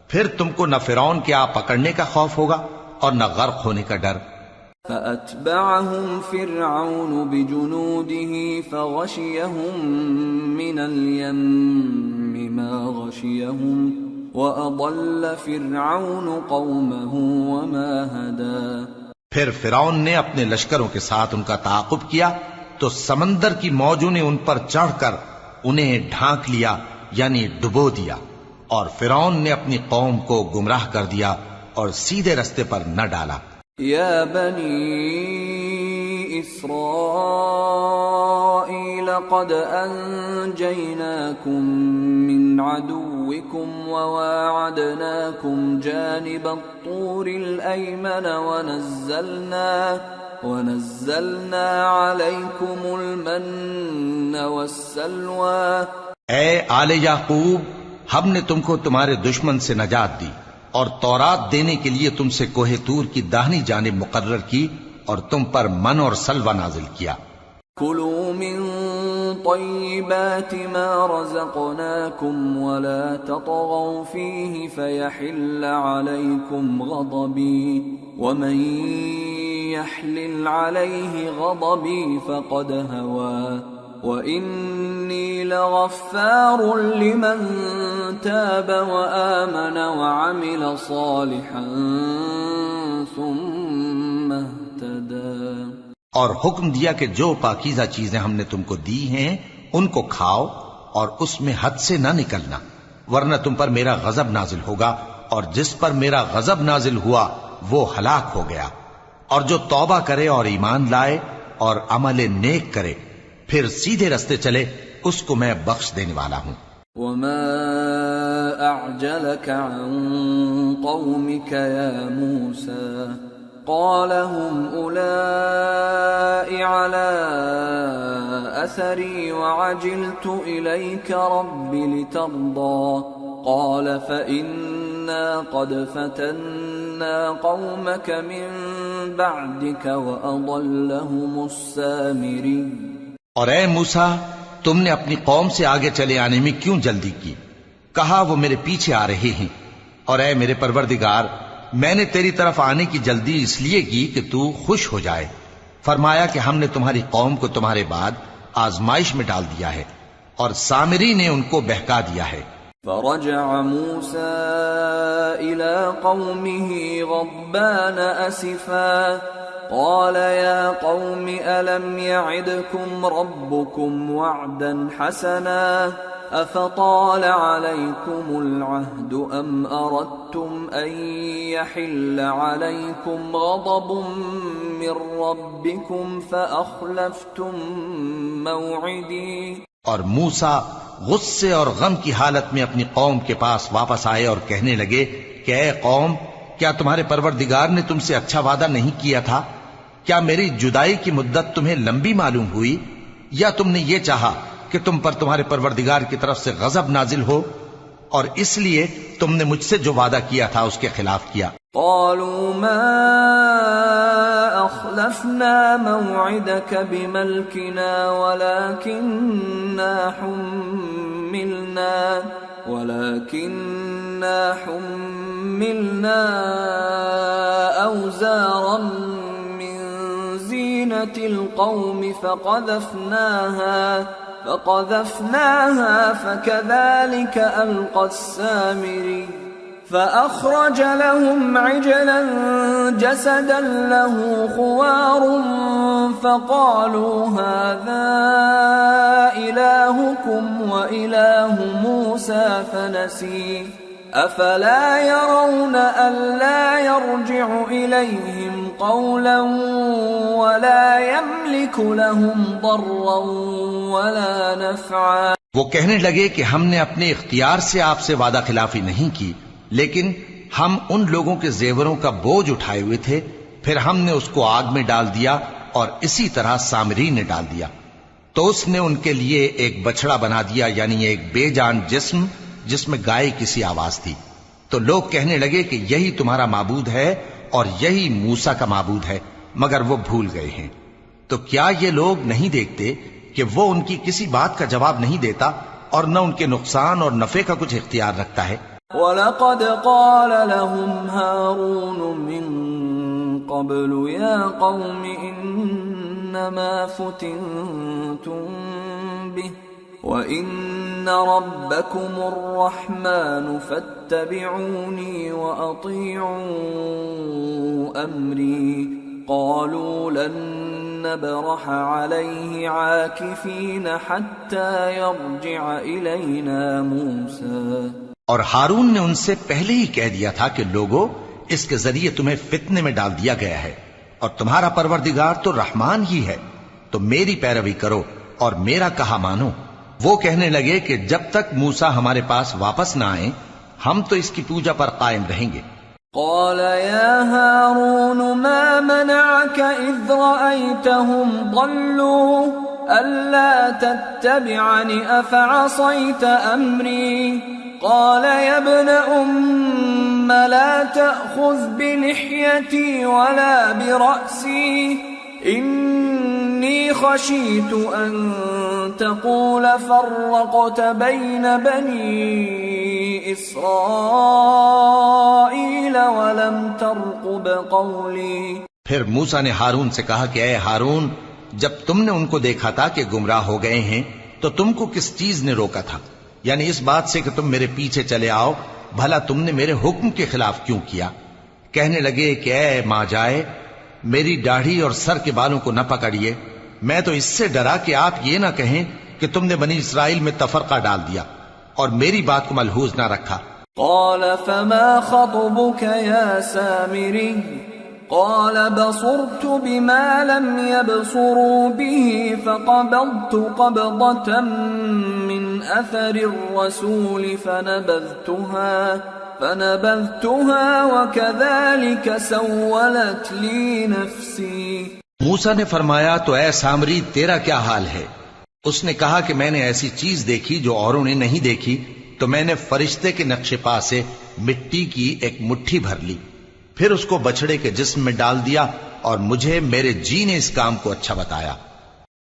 پھر تم کو نہ فرعون کے آ پکڑنے کا خوف ہوگا اور نہ غرق ہونے کا ڈر۔ فأتبعهم فرعون بجنوده فغشيهم من اليم ما غشيهم وأضل فرعون قومه وما هدى۔ پھر فرعون نے اپنے لشکروں کے ساتھ ان کا تعاقب کیا تو سمندر کی موجوں نے ان پر چڑھ کر انہیں ڈھانک لیا، یعنی ڈبو دیا، اور فرعون نے اپنی قوم کو گمراہ کر دیا اور سیدھے رستے پر نہ ڈالا۔ یا بنی اسرائیل قد انجیناکم من عدوکم وواعدناکم جانب الطور الایمن ونزلنا علیکم المن والسلوى۔ اے آل یعقوب، ہم نے تم کو تمہارے دشمن سے نجات دی اور تورات دینے کے لیے تم سے کوہ طور کی داہنی جانب مقرر کی اور تم پر من اور سلوہ نازل کیا۔ کلوا من طیبات ما رزقناکم ولا تطغوا فیہ فیحل علیکم غضبی ومن یحلل علیہ غضبی فقد هوى وَإِنِّي لَغَفَّارٌ لِمَن تَابَ وَآمَنَ وَعَمِلَ صَالِحًا ثُمَّ اهْتَدَى۔ اور حکم دیا کہ جو پاکیزہ چیزیں ہم نے تم کو دی ہیں ان کو کھاؤ اور اس میں حد سے نہ نکلنا، ورنہ تم پر میرا غضب نازل ہوگا، اور جس پر میرا غضب نازل ہوا وہ ہلاک ہو گیا۔ اور جو توبہ کرے اور ایمان لائے اور عمل نیک کرے پھر سیدھے رستے چلے اس کو میں بخش دینے والا ہوں۔ وما أعجلك عن قومك يا موسى قال هم أولئك على أثري وعجلت إليك رب لترضى قال فإنا قد فتنا قومك من بعدك وأضلهم السامري۔ اور اے موسیٰ، تم نے اپنی قوم سے آگے چلے آنے میں کیوں جلدی کی؟ کہا وہ میرے پیچھے آ رہے ہیں۔ اور اے میرے پروردگار، میں نے تیری طرف آنے کی جلدی اس لیے کی کہ تو خوش ہو جائے۔ فرمایا کہ ہم نے تمہاری قوم کو تمہارے بعد آزمائش میں ڈال دیا ہے، اور سامری نے ان کو بہکا دیا ہے۔ فرجع موسى إلى قومه غضبان أسفا قال يا قوم ألم يعدكم ربكم وعدا حسنا أفطال عليكم العهد أم أردتم أن يحل عليكم غضب من ربكم فأخلفتم موعدي۔ اور موسیٰ غصے اور غم کی حالت میں اپنی قوم کے پاس واپس آئے اور کہنے لگے کہ اے قوم، کیا تمہارے پروردگار نے تم سے اچھا وعدہ نہیں کیا تھا؟ کیا میری جدائی کی مدت تمہیں لمبی معلوم ہوئی، یا تم نے یہ چاہا کہ تم پر تمہارے پروردگار کی طرف سے غضب نازل ہو، اور اس لیے تم نے مجھ سے جو وعدہ کیا تھا اس کے خلاف کیا؟ قالوا ما أخلفنا موعدك بملكنا ولكننا حملنا أوزارا من زينة القوم فقذفناها فكذلك ألقى السامري فأخرج لهم عجلا جسدا له خوار فقالوا هذا إلهكم وإله موسى فنسي أفلا يرون ألا يرجع إليهم قولا ولا يملك لهم ضرا ولا نفعا۔ وہ کہنے لگے کہ ہم نے اپنے اختیار سے آپ سے وعدہ خلافی نہیں کی، لیکن ہم ان لوگوں کے زیوروں کا بوجھ اٹھائے ہوئے تھے، پھر ہم نے اس کو آگ میں ڈال دیا، اور اسی طرح سامری نے ڈال دیا۔ تو اس نے ان کے لیے ایک بچڑا بنا دیا، یعنی ایک بے جان جسم جس میں گائے کسی آواز تھی۔ تو لوگ کہنے لگے کہ یہی تمہارا معبود ہے اور یہی موسیٰ کا معبود ہے، مگر وہ بھول گئے ہیں۔ تو کیا یہ لوگ نہیں دیکھتے کہ وہ ان کی کسی بات کا جواب نہیں دیتا، اور نہ ان کے نقصان اور نفع کا کچھ اختیار رکھتا ہے؟ وَلَقَدْ قَالَ لَهُمْ هَارُونُ مِن قَبْلُ يَا قَوْمِ إِنَّمَا فُتِنْتُمْ بِهِ وَإِنَّ رَبَّكُمُ الرَّحْمَنُ فَاتَّبِعُونِي وَأَطِيعُوا أَمْرِي قَالُوا لَن نَّبْرَحَ عَلَيْهِ عَاكِفِينَ حَتَّى يَرْجِعَ إِلَيْنَا مُوسَىٰ۔ اور ہارون نے ان سے پہلے ہی کہہ دیا تھا کہ لوگو، اس کے ذریعے تمہیں فتنے میں ڈال دیا گیا ہے، اور تمہارا پروردگار تو رحمان ہی ہے، تو میری پیروی کرو اور میرا کہا مانو۔ وہ کہنے لگے کہ جب تک موسیٰ ہمارے پاس واپس نہ آئیں، ہم تو اس کی پوجا پر قائم رہیں گے۔ قال يا هارون ما منعك إذ رأيتهم ضلوا ألا تتبعني أفعصيت أمري قال يا ابن أم لا تأخذ بلحيتي ولا برأسي إني خشيت أن تقول فرقت بين بني إسرائيل ولم ترقب قولي۔ پھر موسیٰ نے ہارون سے کہا کہ اے ہارون، جب تم نے ان کو دیکھا تھا کہ گمراہ ہو گئے ہیں تو تم کو کس چیز نے روکا تھا؟ یعنی اس بات سے کہ تم میرے پیچھے چلے آؤ، بھلا تم نے میرے حکم کے خلاف کیوں کیا؟ کہنے لگے کہ اے ماں جائے، میری داڑھی اور سر کے بالوں کو نہ پکڑیے، میں تو اس سے ڈرا کہ آپ یہ نہ کہیں کہ تم نے بنی اسرائیل میں تفرقہ ڈال دیا اور میری بات کو ملحوظ نہ رکھا۔ قال فما خطبك يا سامري قال بصرت بما لم يبصروا به فقبضت قبضة من أثر الرسول فنبذتها وكذلك سولت لي نفسي. موسیٰ نے فرمایا تو اے سامری تیرا کیا حال ہے؟ اس نے کہا کہ میں نے ایسی چیز دیکھی جو اوروں نے نہیں دیکھی، تو میں نے فرشتے کے نقش پا سے مٹی کی ایک مٹھی بھر لی، پھر اس کو بچڑے کے جسم میں ڈال دیا، اور مجھے میرے جی نے اس کام کو اچھا بتایا.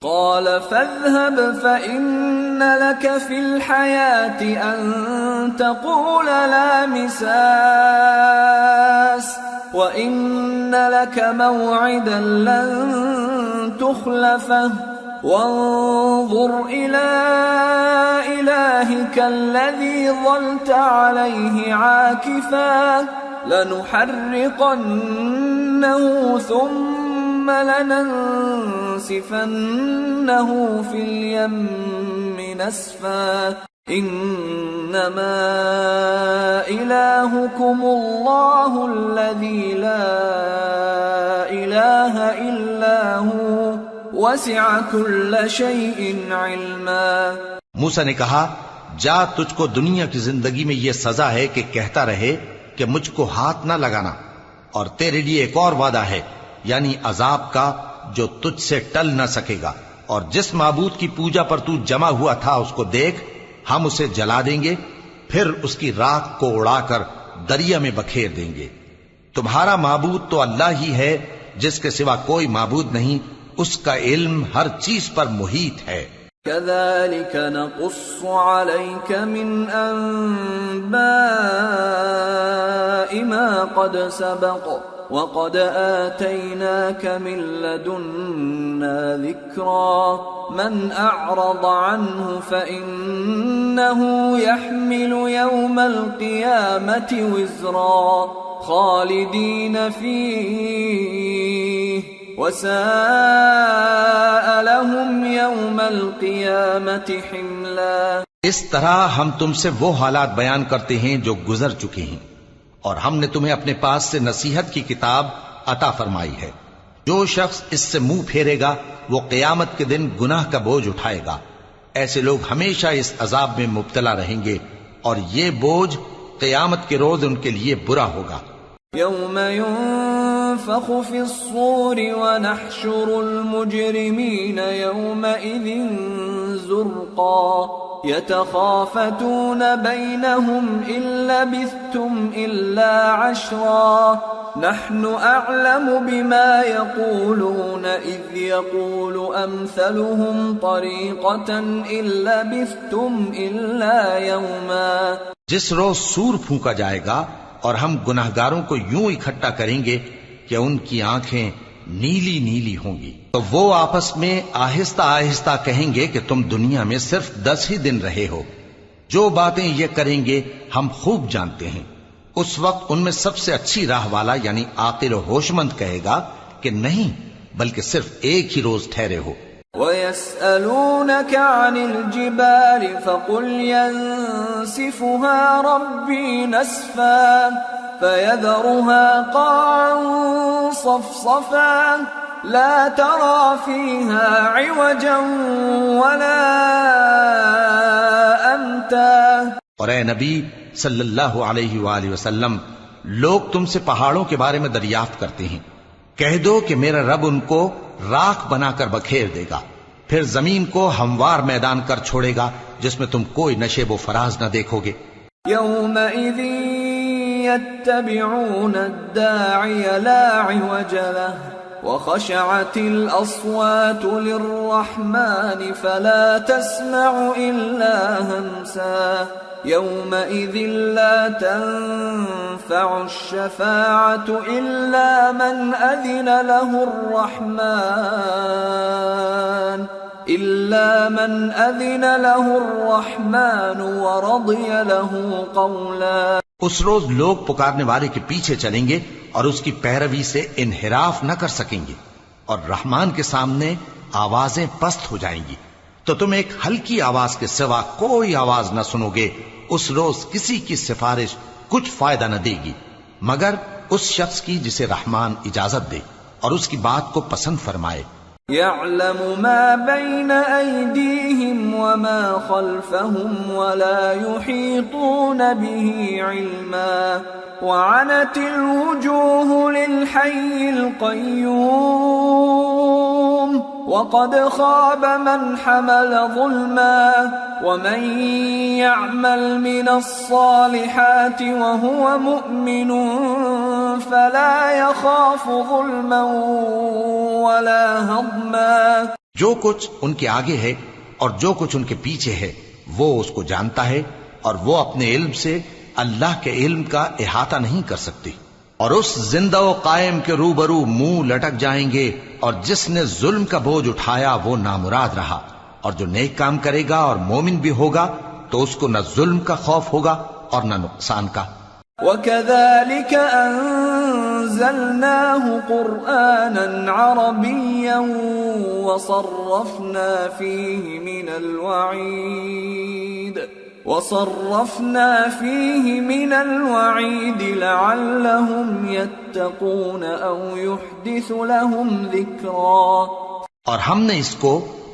قال فاذهب فإن لك في الحياة أن تقول لا مساس وإن لك موعدا لن تخلفه وانظر إلى إلهك الذي ظلت عليه عاكفا لنحرقنه ثم لننسفنه في اليم نسفا إنما إلهكم الله الذي لا إله إلا هو وسع كل شيء علما. موسیٰ نے کہا جا، تجھ کو دنیا کی زندگی میں یہ سزا ہے کہ کہتا رہے کہ مجھ کو ہاتھ نہ لگانا، اور تیرے لیے ایک اور وعدہ ہے، یعنی عذاب کا جو تجھ سے ٹل نہ سکے گا، اور جس معبود کی پوجا پر تو جمع ہوا تھا اس کو دیکھ، ہم اسے جلا دیں گے، پھر اس کی راکھ کو اڑا کر دریا میں بکھیر دیں گے. تمہارا معبود تو اللہ ہی ہے، جس کے سوا کوئی معبود نہیں، اس کا علم ہر چیز پر محیط ہے. كذلك نقص عليك من أنباء ما قد سبق وقد آتيناك من لدنا ذكرا من أعرض عنه فإنه يحمل يوم القيامة وزرا خالدين فيه وساء لهم يوم القيامة حملا. اس طرح ہم تم سے وہ حالات بیان کرتے ہیں جو گزر چکے ہیں، اور ہم نے تمہیں اپنے پاس سے نصیحت کی کتاب عطا فرمائی ہے. جو شخص اس سے منہ پھیرے گا وہ قیامت کے دن گناہ کا بوجھ اٹھائے گا. ایسے لوگ ہمیشہ اس عذاب میں مبتلا رہیں گے، اور یہ بوجھ قیامت کے روز ان کے لیے برا ہوگا. يوم ينفخ في الصور ونحشر المجرمين يومئذ زرقا يتخافتون بينهم إن لبثتم إلا عشرا نحن أعلم بما يقولون إذ يقول أمثلهم طريقة إن لبثتم إلا يوما. جس روز سور پھونکا جائے گا اور ہم گناہگاروں کو یوں اکٹھا کریں گے کہ ان کی آنکھیں نیلی نیلی ہوں گی، تو وہ آپس میں آہستہ آہستہ کہیں گے کہ تم دنیا میں صرف 10 ہی دن رہے ہو. جو باتیں یہ کریں گے ہم خوب جانتے ہیں. اس وقت ان میں سب سے اچھی راہ والا یعنی عاقل و ہوش مند کہے گا کہ نہیں، بلکہ صرف ایک ہی روز ٹھہرے ہو. وَيَسْأَلُونَكَ عَنِ الْجِبَالِ فَقُلْ يَنسِفُهَا رَبِّي نَسْفًا فَيَذَرُهَا قَاعًا صَفْصَفًا لَا تَرَى فِيهَا عِوَجًا وَلَا أَمْتًا. اور اے نبی صلی اللہ علیہ وآلہ وسلم، لوگ تم سے پہاڑوں کے بارے میں دریافت کرتے ہیں. کہہ دو کہ میرا رب ان کو راکھ بنا کر بکھیر دے گا، پھر زمین کو ہموار میدان کر چھوڑے گا جس میں تم کوئی نشیب و فراز نہ دیکھو گے. يومئذ يتبعون الداعي لا عوج له وخشعت الأصوات للرحمن فلا تسمع إلا همسا يومئذ لا تنفع الشفاعة إلا من أذن له الرحمن ورضي له قولا. اس روز لوگ پکارنے والے کے پیچھے چلیں گے اور اس کی پیروی سے انحراف نہ کر سکیں گے، اور رحمان کے سامنے آوازیں پست ہو جائیں گی، تو تم ایک ہلکی آواز کے سوا کوئی آواز نہ سنو گے. اس روز کسی کی سفارش کچھ فائدہ نہ دے گی مگر اس شخص کی جسے رحمان اجازت دے اور اس کی بات کو پسند فرمائے. يعلم ما بين أيديهم وما خلفهم ولا يحيطون به علما وعنت الوجوه للحي القيوم وقد خاب من حمل ظلما ومن يعمل من الصالحات وهو مؤمن فلا يخاف ظلما ولا هضما. جو کچھ ان کے آگے ہے اور جو کچھ ان کے پیچھے ہے وہ اس کو جانتا ہے، اور وہ اپنے علم سے اللہ کے علم کا احاطہ نہیں کر سکتی. اور اس زندہ و قائم کے روبرو منہ لٹک جائیں گے، اور جس نے ظلم کا بوجھ اٹھایا وہ نامراد رہا، اور جو نیک کام کرے گا اور مومن بھی ہوگا تو اس کو نہ ظلم کا خوف ہوگا اور نہ نقصان کا. وَكَذَلِكَ أَنزَلْنَاهُ قُرْآنًا عَرَبِيًّا وَصَرَّفْنَا فِيهِ مِنَ الْوَعِيدِ لَعَلَّهُمْ يَتَّقُونَ أَوْ يُحْدِثُ لَهُمْ ذِكْرًا. اور ہم نے اس کو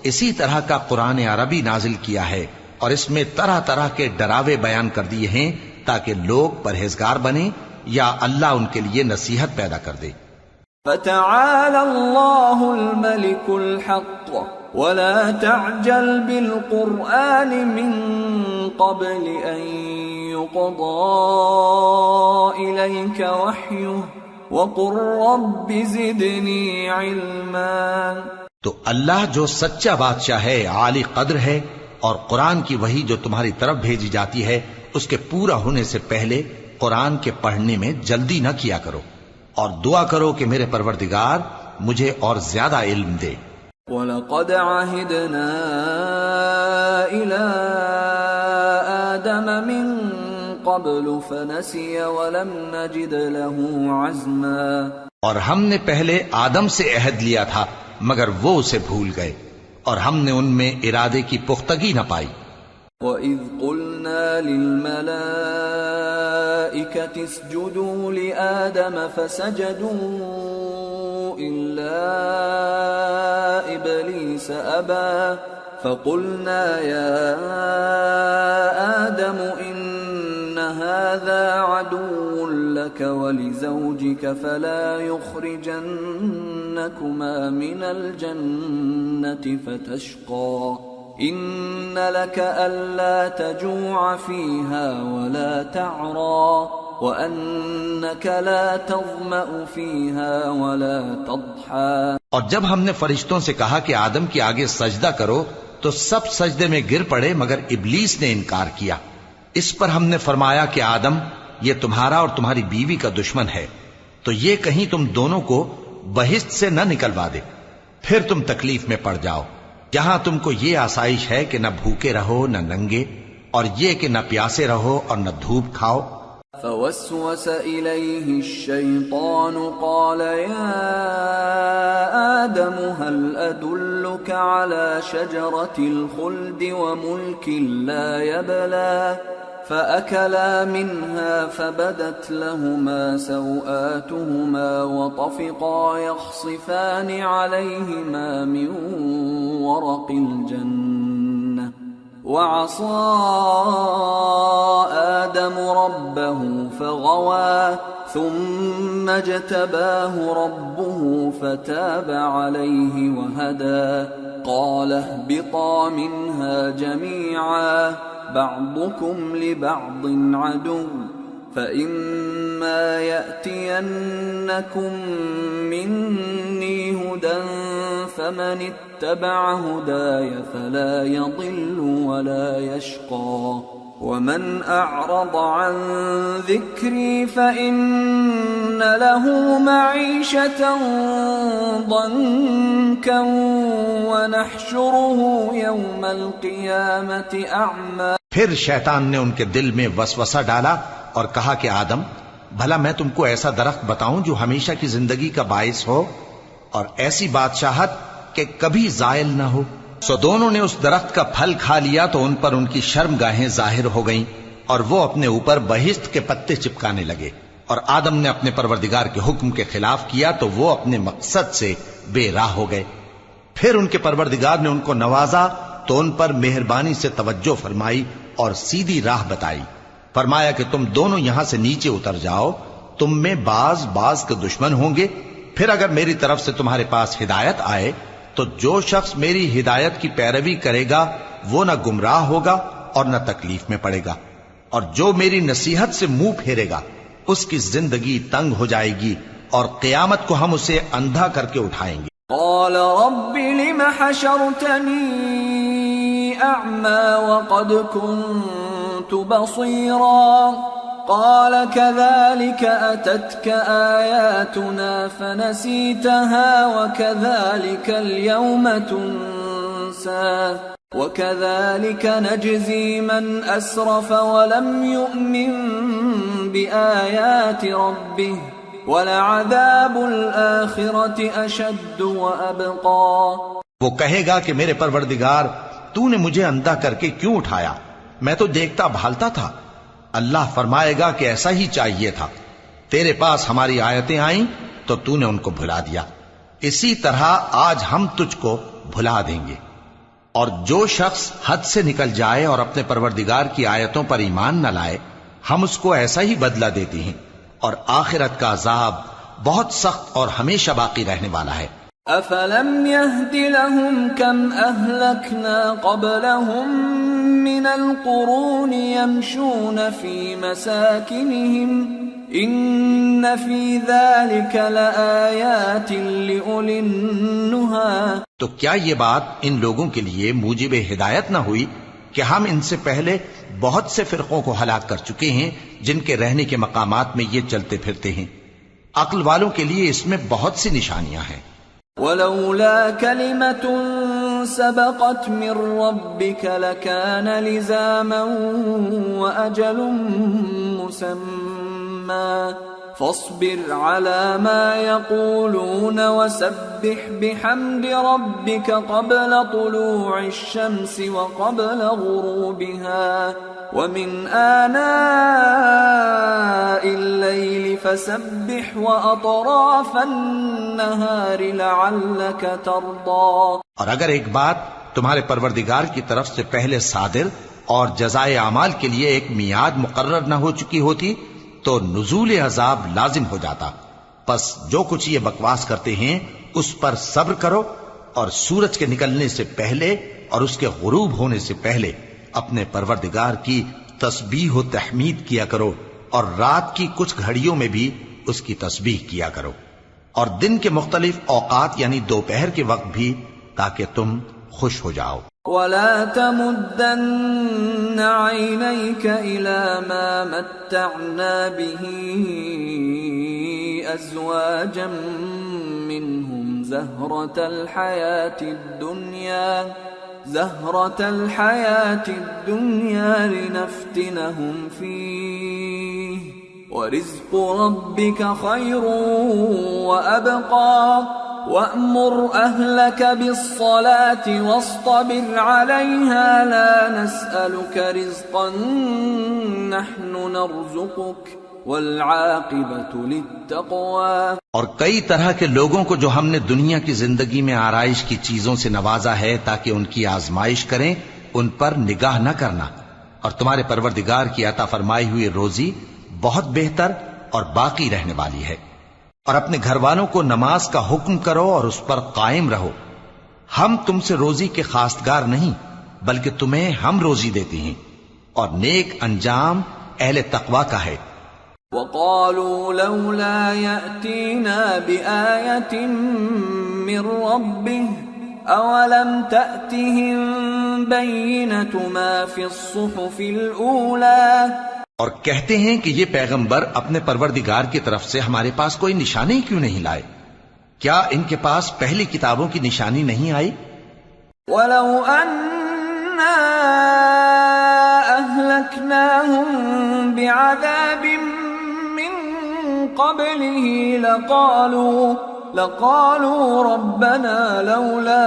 اسی طرح کا قرآن عربی نازل کیا ہے، اور اس میں طرح طرح کے ڈراوے بیان کر دیے ہیں تاکہ لوگ پرہیزگار بنیں یا اللہ ان کے لیے نصیحت پیدا کر دے. فَتَعَالَى اللَّهُ الْمَلِكُ الْحَقُّ وَلَا تَعْجَلْ بِالْقُرْآنِ مِنْ قَبْلِ أَنْ يُقْضَى إِلَيْكَ وَحْيُهُ وَقُلْ رَبِّ زِدْنِي عِلْمًا. تو اللہ جو سچا بادشاہ ہے، عالی قدر ہے، اور قرآن کی وحی جو تمہاری طرف بھیجی جاتی ہے اس کے پورا ہونے سے پہلے قرآن کے پڑھنے میں جلدی نہ کیا کرو، اور دعا کرو کہ میرے پروردگار مجھے اور زیادہ علم دے. وَلَقَدْ عَهِدْنَا إِلَىٰ آدَمَ مِن قَبْلُ فَنَسِيَ وَلَمْ نَجِدْ لَهُ عَزْمًا. اور ہم نے پہلے آدم سے عہد لیا تھا مگر وہ اسے بھول گئے، اور ہم نے ان میں ارادے کی پختگی نہ پائی. وَإِذْ قُلْنَا لِلْمَلَائِكَةِ اسْجُدُوا لِآدَمَ فَسَجَدُوا إِلَّا إِبْلِيسَ أَبَى فَقُلْنَا يَا آدَمُ إِنَّ هَذَا عَدُوٌّ لَكَ وَلِزَوْجِكَ فَلَا يُخْرِجَنَّكُمَا مِنَ الْجَنَّةِ فَتَشْقَى إِنَّ لَكَ أَلَّا تَجُوعَ فِيهَا وَلَا تَعْرَى وَأَنَّكَ لَا تَظْمَأُ فِيهَا وَلَا تَضْحَى. اور جب ہم نے فرشتوں سے کہا کہ آدم کے آگے سجدہ کرو تو سب سجدے میں گر پڑے مگر ابلیس نے انکار کیا. اس پر ہم نے فرمایا کہ آدم، یہ تمہارا اور تمہاری بیوی کا دشمن ہے، تو یہ کہیں تم دونوں کو بہشت سے نہ نکلوا دے، پھر تم تکلیف میں پڑ جاؤ. جہاں تم کو یہ آسائش ہے کہ نہ بھوکے رہو نہ ننگے، اور یہ کہ نہ پیاسے رہو اور نہ دھوپ کھاؤ. فوسوس إليه الشيطان قال يا آدم هل أدلك على شجرة الخلد وملك لا يبلى فأكلا منها فبدت لهما سوآتهما وطفقا يخصفان عليهما من ورق الجنة وعصى آدم ربه فغوى ثم اجتباه ربه فتاب عليه وهدى قال اهبطا منها جميعا بعضكم لبعض عدو فإما يأتينكم مني هدى فمن اتبع هداي فلا يضل ولا يشقى ومن أعرض عن ذكري فإن له معيشة ضنكا ونحشره يوم القيامة أعمى. پھر شیطان نے ان کے دل میں وسوسہ ڈالا اور کہا کہ آدم، بھلا میں تم کو ایسا درخت بتاؤں جو ہمیشہ کی زندگی کا باعث ہو اور ایسی بادشاہت کہ کبھی زائل نہ ہو. سو دونوں نے اس درخت کا پھل کھا لیا تو ان پر ان کی شرم گاہیں ظاہر ہو گئیں اور وہ اپنے اوپر بہشت کے پتے چپکانے لگے. اور آدم نے اپنے پروردگار کے حکم کے خلاف کیا تو وہ اپنے مقصد سے بے راہ ہو گئے. پھر ان کے پروردگار نے ان کو نوازا تو ان پر مہربانی سے توجہ فرمائی اور سیدھی راہ بتائی. فرمایا کہ تم دونوں یہاں سے نیچے اتر جاؤ، تم میں بعض کے دشمن ہوں گے. پھر اگر میری طرف سے تمہارے پاس ہدایت آئے تو جو شخص میری ہدایت کی پیروی کرے گا وہ نہ گمراہ ہوگا اور نہ تکلیف میں پڑے گا، اور جو میری نصیحت سے منہ پھیرے گا اس کی زندگی تنگ ہو جائے گی اور قیامت کو ہم اسے اندھا کر کے اٹھائیں گے. قال رب لم حشرتني أعمى وقد كنت بصيرا قال كذلك أتتك آياتنا فنسيتها وكذلك اليوم تنسى وكذلك نجزي من أسرف ولم يؤمن بآيات ربه وَلَعَذَابُ الْآخِرَةِ أَشَدُّ وَأَبْقَى. وہ کہے گا کہ میرے پروردگار تو نے مجھے اندھا کر کے کیوں اٹھایا، میں تو دیکھتا بھالتا تھا. اللہ فرمائے گا کہ ایسا ہی چاہیے تھا، تیرے پاس ہماری آیتیں آئیں تو تو نے ان کو بھلا دیا، اسی طرح آج ہم تجھ کو بھلا دیں گے. اور جو شخص حد سے نکل جائے اور اپنے پروردگار کی آیتوں پر ایمان نہ لائے ہم اس کو ایسا ہی بدلہ دیتے ہیں، اور آخرت کا عذاب بہت سخت اور ہمیشہ باقی رہنے والا ہے. أَفَلَمْ يَهْدِ لَهُمْ كَمْ أَهْلَكْنَا قَبْلَهُمْ مِنَ الْقُرُونِ يَمْشُونَ فِي مَسَاكِنِهِمْ إِنَّ فِي ذَلِكَ لَآيَاتٍ لِأُولِي النُّهَى. تو کیا یہ بات ان لوگوں کے لیے موجب ہدایت نہ ہوئی کہ ہم ان سے پہلے بہت سے فرقوں کو ہلاک کر چکے ہیں جن کے رہنے کے مقامات میں یہ چلتے پھرتے ہیں. عقل والوں کے لیے اس میں بہت سی نشانیاں ہیں. وَلَوْلَا كَلِمَةٌ سَبَقَتْ مِنْ رَبِّكَ لَكَانَ لِزَامًا وَأَجَلٌ مُّسَمًّى فاصبر على ما يقولون وسبح بحمد ربك قبل طلوع الشمس وقبل غروبها ومن آناء الليل فسبح وأطراف النهار لعلك ترضى. اور اگر ایک بات تمہارے پروردگار کی طرف سے پہلے صادر اور جزائے اعمال کے لیے ایک میعاد مقرر نہ ہو چکی ہوتی تو نزول عذاب لازم ہو جاتا. پس جو کچھ یہ بکواس کرتے ہیں اس پر صبر کرو اور سورج کے نکلنے سے پہلے اور اس کے غروب ہونے سے پہلے اپنے پروردگار کی تسبیح و تحمید کیا کرو اور رات کی کچھ گھڑیوں میں بھی اس کی تسبیح کیا کرو اور دن کے مختلف اوقات یعنی دوپہر کے وقت بھی تاکہ تم خوش ہو جاؤ. وَلَا تَمُدَّنَّ عَيْنَيْكَ إِلَى مَا مَتَّعْنَا بِهِ أَزْوَاجًا مِّنْهُمْ زَهْرَةَ الْحَيَاةِ الدُّنْيَا لِنَفْتِنَهُمْ فِيهِ وَرِزْقُ رَبِّكَ خَيْرٌ وَأَبْقَى وَأْمُرْ أَهْلَكَ بِالصَّلَاةِ وَاصْطَبِرْ عَلَيْهَا لَا نَسْأَلُكَ رِزْقًا نَحْنُ نَرْزُقُكَ وَالْعَاقِبَةُ لِلتَّقْوَى. اور کئی طرح کے لوگوں کو جو ہم نے دنیا کی زندگی میں آرائش کی چیزوں سے نوازا ہے تاکہ ان کی آزمائش کریں، ان پر نگاہ نہ کرنا. اور تمہارے پروردگار کی عطا فرمائی ہوئی روزی بہت بہتر اور باقی رہنے والی ہے. اور اپنے گھر والوں کو نماز کا حکم کرو اور اس پر قائم رہو. ہم تم سے روزی کے خواستگار نہیں بلکہ تمہیں ہم روزی دیتے ہیں، اور نیک انجام اہل تقوی کا ہے. وَقَالُوا لَوْلَا يَأْتِينَا بِآيَةٍ مِّن رَّبِّهِ أَوَلَمْ تَأْتِهِم بَيِّنَةُ مَا فِي الصُّحُفِ الْأُولَى. اور کہتے ہیں کہ یہ پیغمبر اپنے پروردگار کی طرف سے ہمارے پاس کوئی نشانی کیوں نہیں لائے؟ کیا ان کے پاس پہلی کتابوں کی نشانی نہیں آئی؟ وَلَوْ أَنَّا أَهْلَكْنَاهُمْ بِعَذَابٍ مِّن قَبْلِهِ لَقَالُوا رَبَّنَا لَوْلَا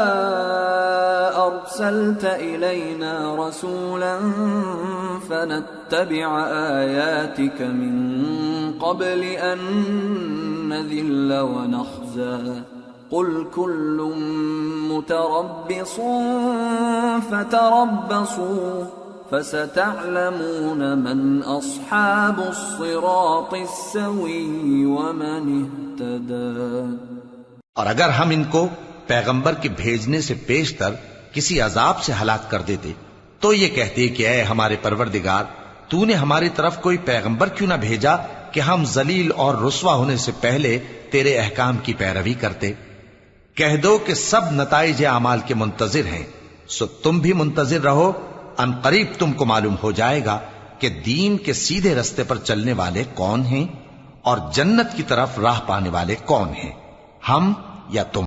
أَرْسَلْتَ إِلَيْنَا رَسُولًا فَنَتَّبِعَ آيَاتِكَ مِن قَبْلِ أَن نَّذِلَّ وَنَخْزَىٰ قل كل متربص فتربصوا فستعلمون من اصحاب الصراط السوي ومن اهتدى۔ اور اگر ہم ان کو پیغمبر کے بھیجنے سے پیشتر کسی عذاب سے ہلاک کر دیتے تو یہ کہتے کہ اے ہمارے پروردگار، تو نے ہماری طرف کوئی پیغمبر کیوں نہ بھیجا کہ ہم ذلیل اور رسوا ہونے سے پہلے تیرے احکام کی پیروی کرتے۔ کہہ دو کہ سب نتائج اعمال کے منتظر ہیں، سو تم بھی منتظر رہو، ان قریب تم کو معلوم ہو جائے گا کہ دین کے سیدھے رستے پر چلنے والے کون ہیں اور جنت کی طرف راہ پانے والے کون ہیں، ہم یا تم۔